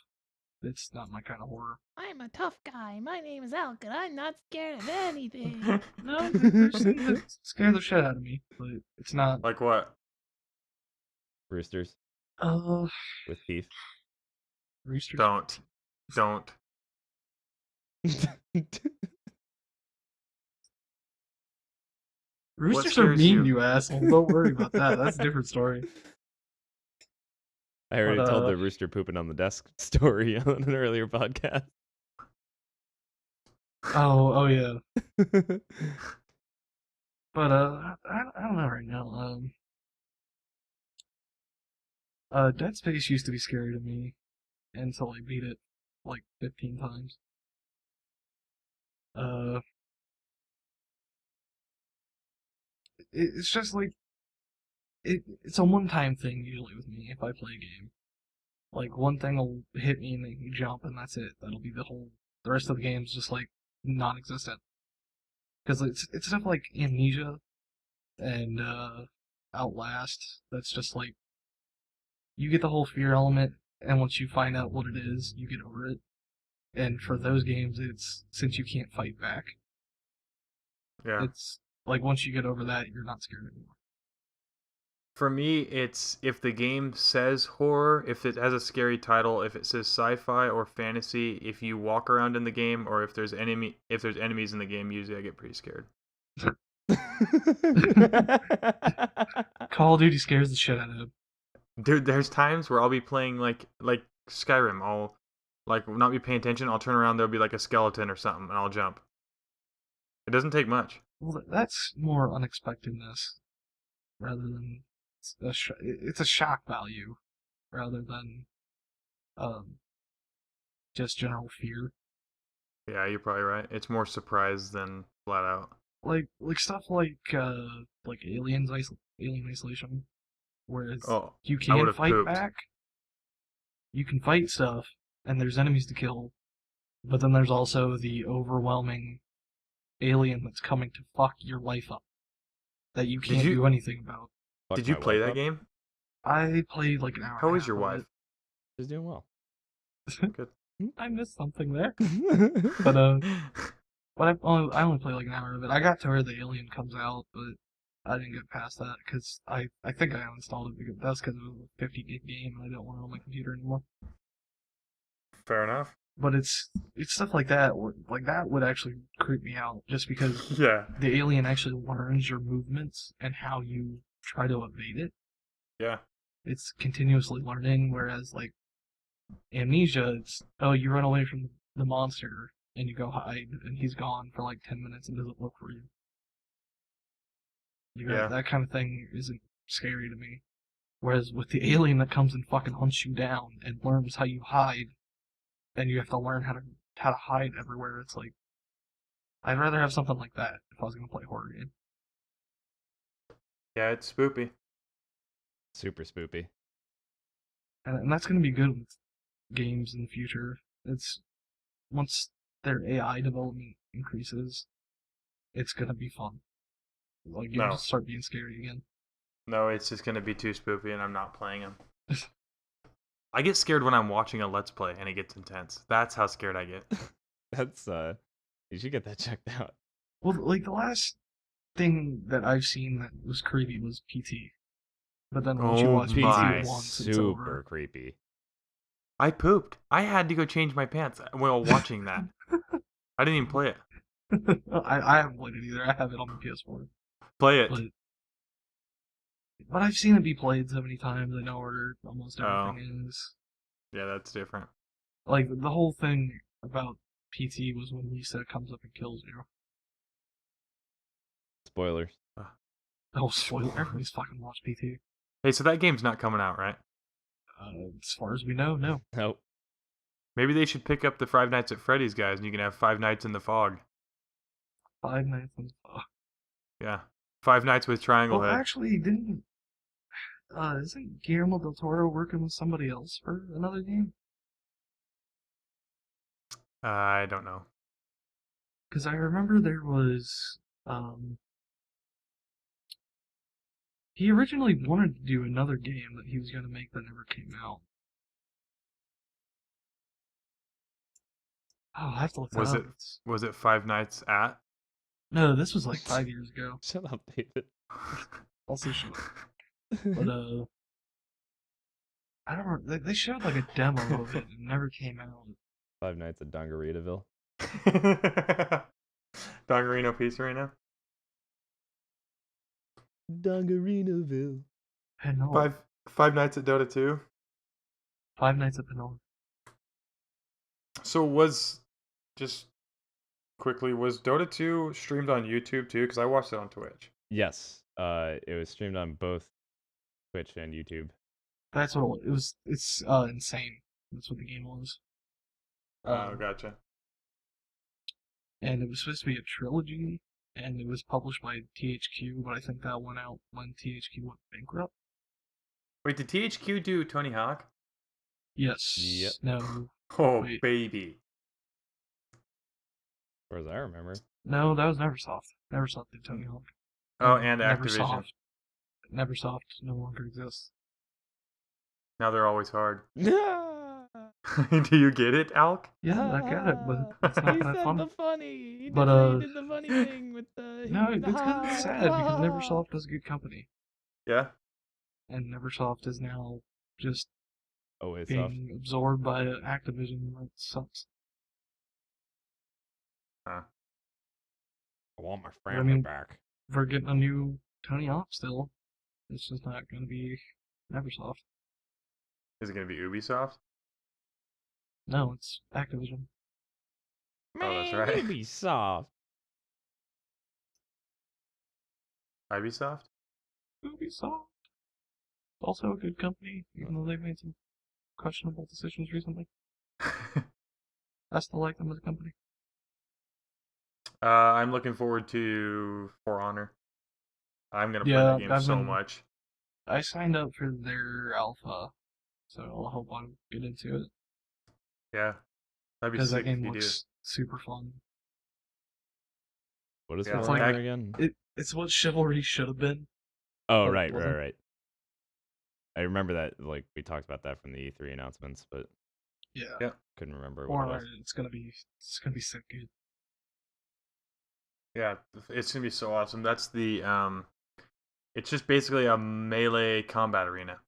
S2: It's not my kind of horror.
S4: I'm a tough guy. My name is Alk, and I'm not scared of anything.
S2: No, there's things that scare the shit out of me, but it's not.
S1: Like what?
S3: Roosters with teeth.
S2: Roosters.
S1: Don't.
S2: Roosters are
S1: scares
S2: mean,
S1: you?
S2: you asshole. Don't worry about that. That's a different story.
S3: I already
S2: But,
S3: told the rooster pooping on the desk story on an earlier podcast.
S2: Oh yeah. But I don't know right now. Dead Space used to be scary to me until I beat it like 15 times. It's just like it's a one-time thing usually with me if I play a game. Like one thing will hit me and make me jump, and that's it. That'll be the rest of the game's just like non-existent. Because it's stuff like Amnesia and Outlast that's just like you get the whole fear element, and once you find out what it is, you get over it. And for those games, it's since you can't fight back,
S1: Yeah.
S2: it's like once you get over that, you're not scared anymore.
S1: For me, it's if the game says horror, if it has a scary title, if it says sci-fi or fantasy, if you walk around in the game, or if there's enemies in the game, usually I get pretty scared.
S2: Call of Duty scares the shit out of him.
S1: Dude, there's times where I'll be playing like Skyrim. I'll like not be paying attention. I'll turn around, there'll be like a skeleton or something, and I'll jump. It doesn't take much.
S2: Well, that's more unexpectedness rather than it's a shock value rather than just general fear.
S1: Yeah, you're probably right. It's more surprise than flat out.
S2: Like stuff like Alien Isolation, whereas
S1: Oh,
S2: you
S1: I
S2: can
S1: would've
S2: fight
S1: pooped.
S2: back, you can fight stuff, and there's enemies to kill, but then there's also the overwhelming alien that's coming to fuck your life up that you can't do anything about.
S3: Fuck
S1: Did you
S3: my
S1: play
S3: wife
S1: that
S3: up.
S1: game?
S2: I played like an hour.
S1: How
S2: and a
S1: is your
S2: half of
S1: wife?
S3: She's doing well.
S1: Good.
S2: it. I missed something there, but I only played like an hour of it. I got to where the alien comes out, but I didn't get past that because I think I uninstalled it because that's because it was a 50 gig game and I don't want it on my computer anymore.
S1: Fair enough.
S2: But it's stuff like that. Like that would actually creep me out just because
S1: Yeah.
S2: the alien actually learns your movements and how you try to evade it.
S1: Yeah.
S2: It's continuously learning, whereas like Amnesia, it's you run away from the monster and you go hide and he's gone for like 10 minutes and doesn't look for you.
S1: Yeah.
S2: That kind of thing isn't scary to me. Whereas with the alien that comes and fucking hunts you down and learns how you hide, and you have to learn how to hide everywhere, it's like I'd rather have something like that if I was gonna play a horror game.
S1: Yeah, it's spoopy.
S3: Super spoopy.
S2: And that's gonna be good with games in the future. It's once their AI development increases, it's gonna be fun. Like you
S1: No.
S2: just start being scary again.
S1: No, it's just gonna be too spoopy, and I'm not playing them. I get scared when I'm watching a Let's Play, and it gets intense. That's how scared I get.
S3: That's you should get that checked out.
S2: Well, like the last thing that I've seen that was creepy was PT. But then once you
S1: Oh
S2: watch PT
S1: my.
S2: once, it's
S3: Super
S2: over.
S3: creepy.
S1: I pooped. I had to go change my pants while watching that. I didn't even play it.
S2: I haven't played it either. I have it on the PS4.
S1: Play it.
S2: But I've seen it be played so many times. I know where almost everything is.
S1: Yeah, that's different.
S2: Like the whole thing about PT was when Lisa comes up and kills you.
S3: Spoilers.
S2: Oh, spoiler! Everybody's fucking watched PT.
S1: Hey, so that game's not coming out, right?
S2: As far as we know, no.
S3: Nope.
S1: Maybe they should pick up the Five Nights at Freddy's guys, and you can have Five Nights in the Fog.
S2: 5 Nights in
S1: Yeah, Five Nights with Triangle
S2: Well,
S1: Head.
S2: actually, isn't Guillermo del Toro working with somebody else for another game?
S1: I don't know.
S2: Because I remember there was, he originally wanted to do another game that he was going to make that never came out. Oh, I have to look that up.
S1: Was it Five Nights at?
S2: No, this was like 5 years ago.
S3: Shut up, David.
S2: Also, shut up. But, I don't remember. They showed like a demo of it and it never came out.
S3: Five Nights at Dungareeville.
S1: Dongarino Pizza right now.
S3: Dungareeville.
S2: Penal.
S1: Five Nights at Dota 2.
S2: 5 Nights at Penal.
S1: So was Dota 2 streamed on YouTube too? Because I watched it on Twitch.
S3: Yes. It was streamed on both Twitch and YouTube.
S2: That's what it was. It's insane. That's what the game was.
S1: Oh, gotcha.
S2: And it was supposed to be a trilogy, and it was published by THQ, but I think that went out when THQ went bankrupt.
S1: Wait, did THQ do Tony Hawk?
S2: Yes.
S3: Yep.
S2: No.
S1: Oh,
S2: Wait.
S1: baby.
S3: As far as I remember.
S2: No, that was Neversoft. Neversoft did Tony Hawk.
S1: Oh, and Activision.
S2: Neversoft no longer exists.
S1: Now they're always hard. Do you get it, Alk?
S2: Yeah, I get it, but it's not
S4: He
S2: that
S4: said
S2: fun.
S4: the funny. He
S2: But
S4: did the funny thing with the.
S2: no,
S4: the
S2: it's kind of
S4: ha
S2: sad because
S4: ha.
S2: Neversoft was a good company,
S1: Yeah.
S2: and Neversoft is now just
S3: Always soft.
S2: being absorbed by Activision. That sucks.
S1: Huh.
S3: I want my
S2: I
S3: family
S2: mean,
S3: back.
S2: we're getting a new Tony Hawk still. It's just not going to be Neversoft.
S1: Is it gonna be Ubisoft?
S2: No, it's Activision.
S1: Oh, that's
S3: Man,
S1: right.
S3: you be soft.
S1: Ubisoft?
S2: Ubisoft. Also a good company, even though they've made some questionable decisions recently. I still like them as a company.
S1: I'm looking forward to For Honor. I'm gonna play that game so much.
S2: I signed up for their alpha, so I'll hope I get into it.
S1: Yeah, that'd be
S2: Because that
S1: sick if
S2: game
S1: you do.
S2: looks super fun.
S3: What is
S1: Yeah,
S3: For
S2: like-
S3: Honor again?
S2: It's what Chivalry should have been.
S3: Oh,
S2: but
S3: right.
S2: wasn't.
S3: I remember that, like, we talked about that from the E3 announcements, but
S2: Yeah.
S1: Yeah.
S3: couldn't remember what it
S2: Or
S3: was.
S2: it's gonna be sick good.
S1: Yeah, it's gonna be so awesome. That's the it's just basically a melee combat arena,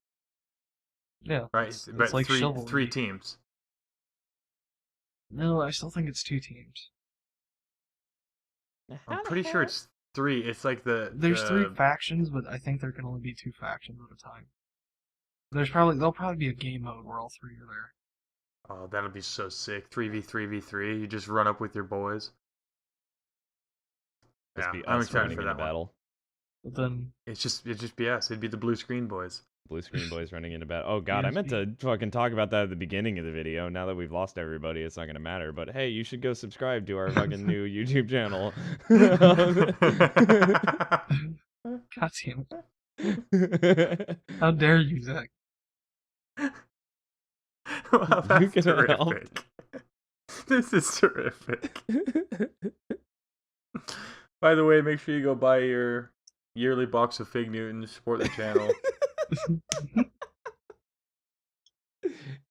S2: Yeah.
S1: right?
S2: It's
S1: But
S2: like
S1: three
S2: Chivalry.
S1: teams.
S2: No, I still think it's 2 teams.
S1: I'm pretty sure it's 3. It's like
S2: There's 3
S1: the
S2: factions, but I think there can only be 2 factions at a time. There'll probably be a game mode where all 3 are there.
S1: Oh, that'll be so sick. 3v3v3. You just run up with your boys.
S3: Just
S1: Yeah,
S3: be
S1: I'm
S3: us
S1: excited
S3: running
S1: for
S3: into
S1: that one.
S3: battle.
S2: But then
S1: It'd just be us. It'd be the blue screen boys.
S3: Blue screen boys running into battle. Oh god, I meant to fucking talk about that at the beginning of the video. Now that we've lost everybody, it's not gonna matter. But hey, you should go subscribe to our fucking new YouTube channel.
S2: God damn it. How dare you, Zach?
S1: Wow,
S3: You
S1: that's
S3: can help.
S1: terrific. This is terrific. By the way, make sure you go buy your yearly box of Fig Newtons, support the channel.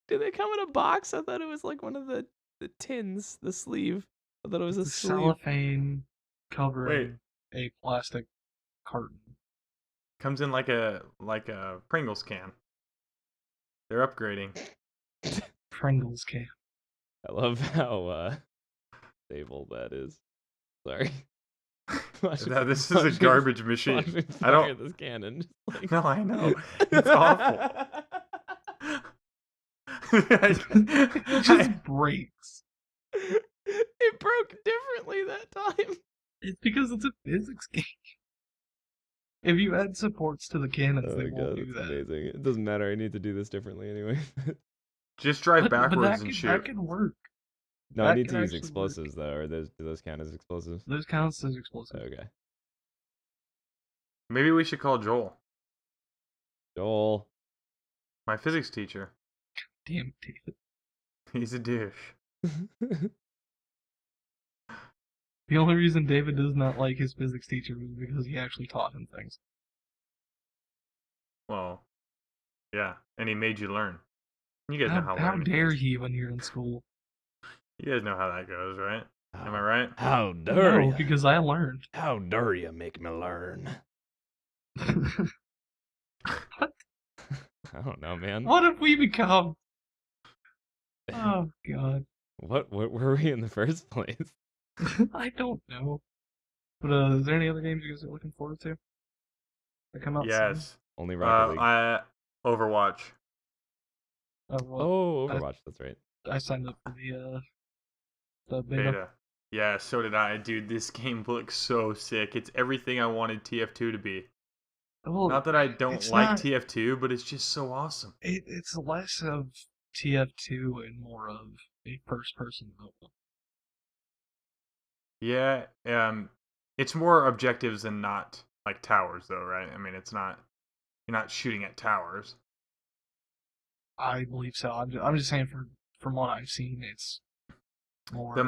S3: Do they come in a box? I thought it was like one of the tins, the sleeve. I thought it was a
S2: The
S3: sleeve.
S2: cellophane covering a plastic carton.
S1: Comes in like a Pringles can. They're upgrading.
S2: Pringles can.
S3: I love how stable that is. Sorry.
S1: No, this is a garbage machine. I don't.
S3: this cannon. Just like...
S1: No, I know. It's awful.
S2: It just breaks.
S3: It broke differently that time.
S2: It's because it's a physics game. If you add supports to the cannons,
S3: Oh
S2: they
S3: my
S2: won't
S3: god,
S2: do
S3: that's
S2: that.
S3: amazing. It doesn't matter. I need to do this differently anyway.
S1: Just drive
S2: But
S1: backwards
S2: that
S1: and
S2: can,
S1: shoot.
S2: that can work.
S3: No, I
S2: That
S3: need
S2: can
S3: to use
S2: actually work.
S3: explosives though, or do those count as explosives?
S2: Those counts as explosives.
S3: Okay.
S1: Maybe we should call Joel,
S3: Joel.
S1: my physics teacher.
S2: Damn, David.
S1: He's a douche.
S2: The only reason David does not like his physics teacher is because he actually taught him things.
S1: Well, yeah, and he made you learn. You guys know how
S2: How
S1: learning
S2: dare
S1: is.
S2: he when you're in school?
S1: You guys know how that goes, right? Am I right?
S3: How dare
S2: No,
S3: ya?
S2: because I learned.
S3: How dare you make me learn?
S2: What?
S3: I don't know, man.
S2: What have we become? Oh god.
S3: What were we in the first place?
S2: I don't know. But is there any other games you guys are looking forward to? That come out soon?
S1: Yes.
S3: Only Rocket League.
S1: Overwatch.
S2: Well,
S3: Oh, Overwatch. That's right.
S2: I signed up for the beta.
S1: Beta. Yeah, so did I. Dude, this game looks so sick. It's everything I wanted TF2 to be.
S2: Well,
S1: Not that I don't
S2: it's
S1: like
S2: not-
S1: TF2, but it's just so awesome.
S2: It's less of TF2 and more of a first-person MOBA.
S1: Yeah, it's more objectives than not like towers, though, right? I mean, it's not. You're not shooting at towers.
S2: I believe so. I'm just saying from what I've seen, it's more.
S1: The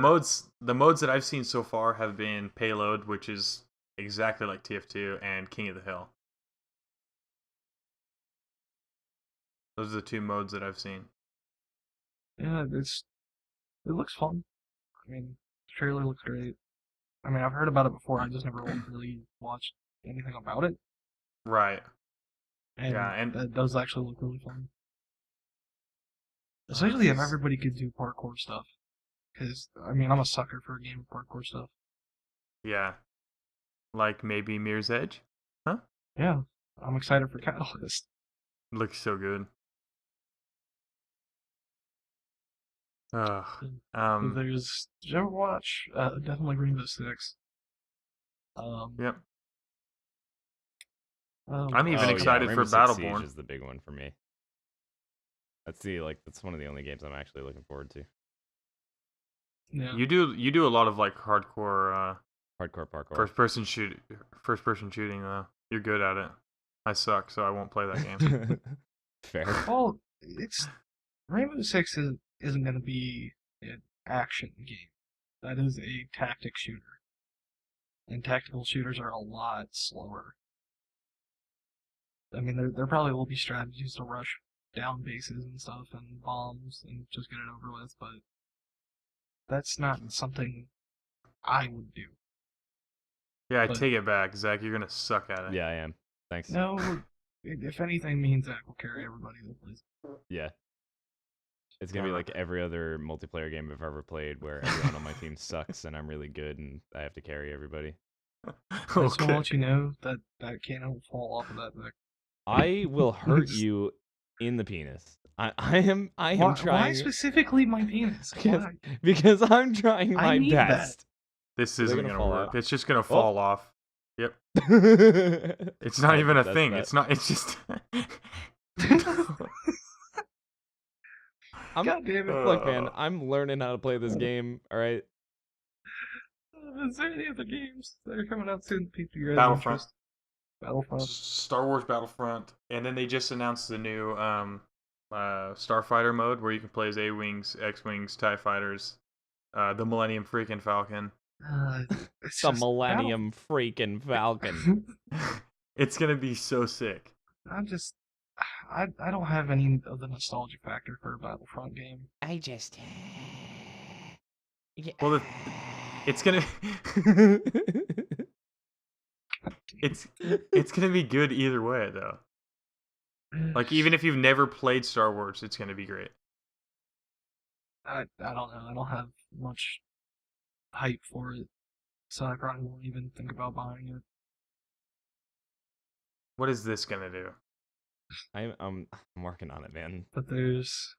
S1: modes that I've seen so far have been Payload, which is exactly like TF2, and King of the Hill. Those are the 2 modes that I've seen.
S2: Yeah, it looks fun. I mean, the trailer looks great. I mean, I've heard about it before. I just never really watched anything about it,
S1: Right.
S2: and
S1: Yeah, and
S2: that does actually look really fun. Especially if
S1: it's-
S2: everybody could do parkour stuff. Because, I mean, I'm a sucker for a game of parkour stuff.
S1: yeah, like maybe Mirror's Edge. Huh?
S2: Yeah, I'm excited for Catalyst.
S1: Looks so good. Ugh.
S2: There's did you ever watch definitely Rainbow Six?
S1: Yep.
S2: Oh
S1: I'm even
S3: Oh
S2: gosh.
S3: yeah,
S1: excited for
S3: Rainbow Six Siege
S1: Battleborn.
S3: is the big one for me. That's one of the only games I'm actually looking forward to.
S2: Yeah.
S1: You do a lot of like hardcore
S3: Hardcore parkour.
S1: first person shooting though. You're good at it. I suck, so I won't play that game.
S3: Fair.
S2: Well, it's Rainbow Six isn't going to be an action game. That is a tactic shooter, and tactical shooters are a lot slower. I mean, there probably will be strategies to rush down bases and stuff and bombs and just get it over with, but that's not something I would do.
S1: Yeah, I
S2: But-
S1: take it back, Zach. You're gonna suck at it.
S3: Yeah, I am. Thanks.
S2: No, if anything, me and Zach will carry everybody that plays.
S3: Yeah. It's gonna be
S1: Damn
S3: like every other multiplayer game I've ever played, where everyone on my team sucks and I'm really good, and I have to carry everybody.
S2: I just want to
S1: Okay.
S2: let you know that that cannon will fall off of that thing.
S3: I will hurt you in the penis. I am
S2: Why
S3: trying
S2: specifically my penis?
S3: Because-
S2: Why?
S3: because I'm trying
S2: I
S3: my
S2: need that.
S3: best.
S1: This
S3: Are they
S1: isn't
S3: gonna
S1: gonna
S3: fall
S1: work.
S3: out?
S1: It's just gonna fall off. Yep.
S3: it's
S1: It's not even a thing. It's not. It's just.
S2: God damn it.
S3: Look, man, I'm learning how to play this game. All right.
S2: Is there any other games that are coming out soon that pique your
S1: Battlefront.
S2: interest? Battlefront.
S1: Star Wars Battlefront, and then they just announced the new Starfighter mode where you can play as A-wings, X-wings, TIE fighters, the Millennium freaking Falcon.
S2: It's
S3: The
S2: just
S3: Millennium freaking Falcon.
S1: It's gonna be so sick.
S2: I don't have any of the nostalgia factor for a Battlefront game.
S4: I just.
S1: Well, it's gonna it's gonna be good either way though. Like even if you've never played Star Wars, it's gonna be great.
S2: I don't know. I don't have much hype for it, so I probably won't even think about buying it.
S1: What is this gonna do?
S3: I'm working on it, man.
S2: But there's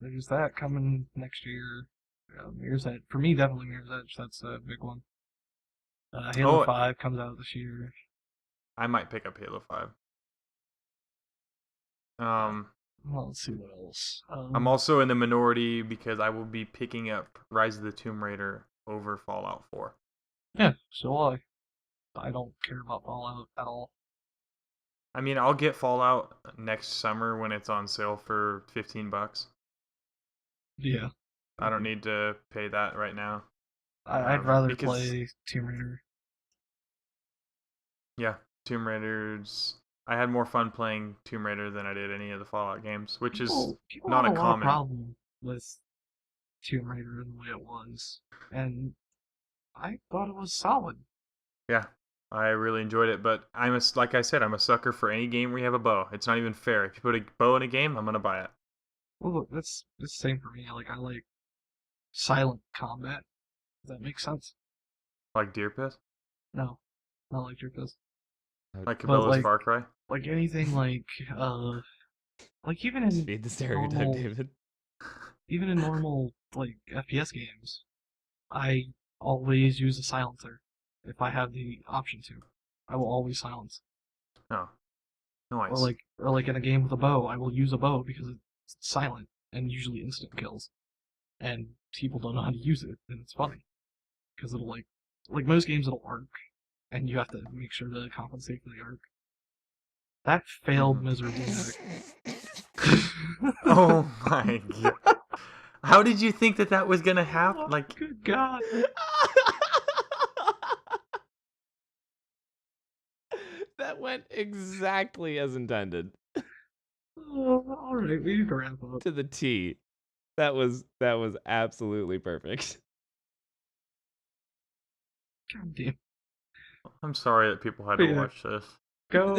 S2: that coming next year. Mirror's Edge. For me, definitely Mirror's Edge. That's a big one. Halo 5 comes out this year.
S1: I might pick up Halo 5.
S2: Well, let's see what else.
S1: I'm also in the minority because I will be picking up Rise of the Tomb Raider over Fallout 4.
S2: Yeah, so will I don't care about Fallout at all.
S1: I mean, I'll get Fallout next summer when it's on sale for $15.
S2: Yeah,
S1: I don't need to pay that right now.
S2: I'd rather
S1: because-
S2: play Tomb Raider.
S1: Yeah, Tomb Raiders. I had more fun playing Tomb Raider than I did any of the Fallout games, which is
S2: People
S1: not
S2: have
S1: a
S2: a lot of
S1: common.
S2: problem with Tomb Raider and the way it was, and I thought it was solid.
S1: Yeah, I really enjoyed it, but like I said, I'm a sucker for any game where you have a bow. It's not even fair. If you put a bow in a game, I'm gonna buy it.
S2: Well, look, that's the same for me. Like I like silent combat. Does that make sense?
S1: Like Deer Piss,
S2: No, not like your fist.
S1: like
S2: But,
S1: Cabela's
S2: like-
S1: Far Cry.
S2: Like anything like even in
S3: Speed the stereotype,
S2: normal-
S3: David.
S2: even in normal like FPS games, I always use a silencer if I have the option to. I will always silence.
S1: Oh, nice.
S2: Or like in a game with a bow, I will use a bow because it's silent and usually instant kills. And people don't know how to use it, and it's funny because it'll like most games it'll arc, and you have to make sure to compensate for the arc. That failed miserably.
S1: Oh my god! How did you think that was gonna happen? Like,
S2: Good God.
S3: That went exactly as intended.
S2: Alright, we need to wrap up.
S3: To the T. That was absolutely perfect.
S2: God damn.
S1: I'm sorry that people had
S2: But
S1: to
S2: yeah.
S1: watch this.
S2: Go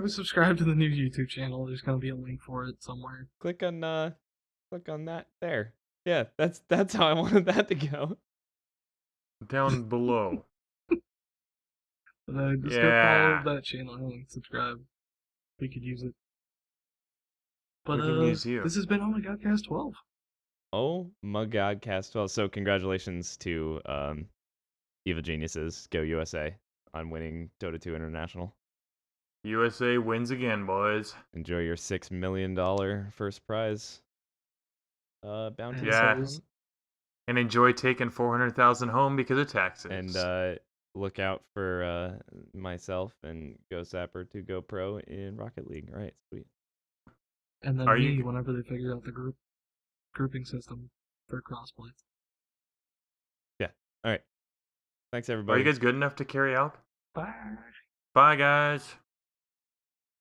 S2: subscribe to the new YouTube channel. There's gonna be a link for it somewhere.
S3: Click on that there. Yeah, that's how I wanted that to go.
S1: Down below.
S2: But just go
S1: Yeah.
S2: follow that channel and subscribe. We could use it.
S1: We
S2: But
S1: can use you.
S2: this has been OMGodcast 12.
S3: Oh my God, Cast 12. So congratulations to Evil Geniuses, Go USA, on winning Dota 2 International.
S1: USA wins again, boys.
S3: Enjoy your $6 million first prize bounty.
S1: Yeah. And enjoy taking 400,000 home because of taxes.
S3: And look out for myself and Go Zapper to go pro in Rocket League. All right, sweet.
S2: And then
S1: Are
S2: me
S1: you-
S2: whenever they figure out the grouping system for crossplay.
S3: Yeah. All right. Thanks,
S1: Are
S3: everybody.
S1: you guys good enough to carry out?
S2: Bye.
S1: Bye, guys.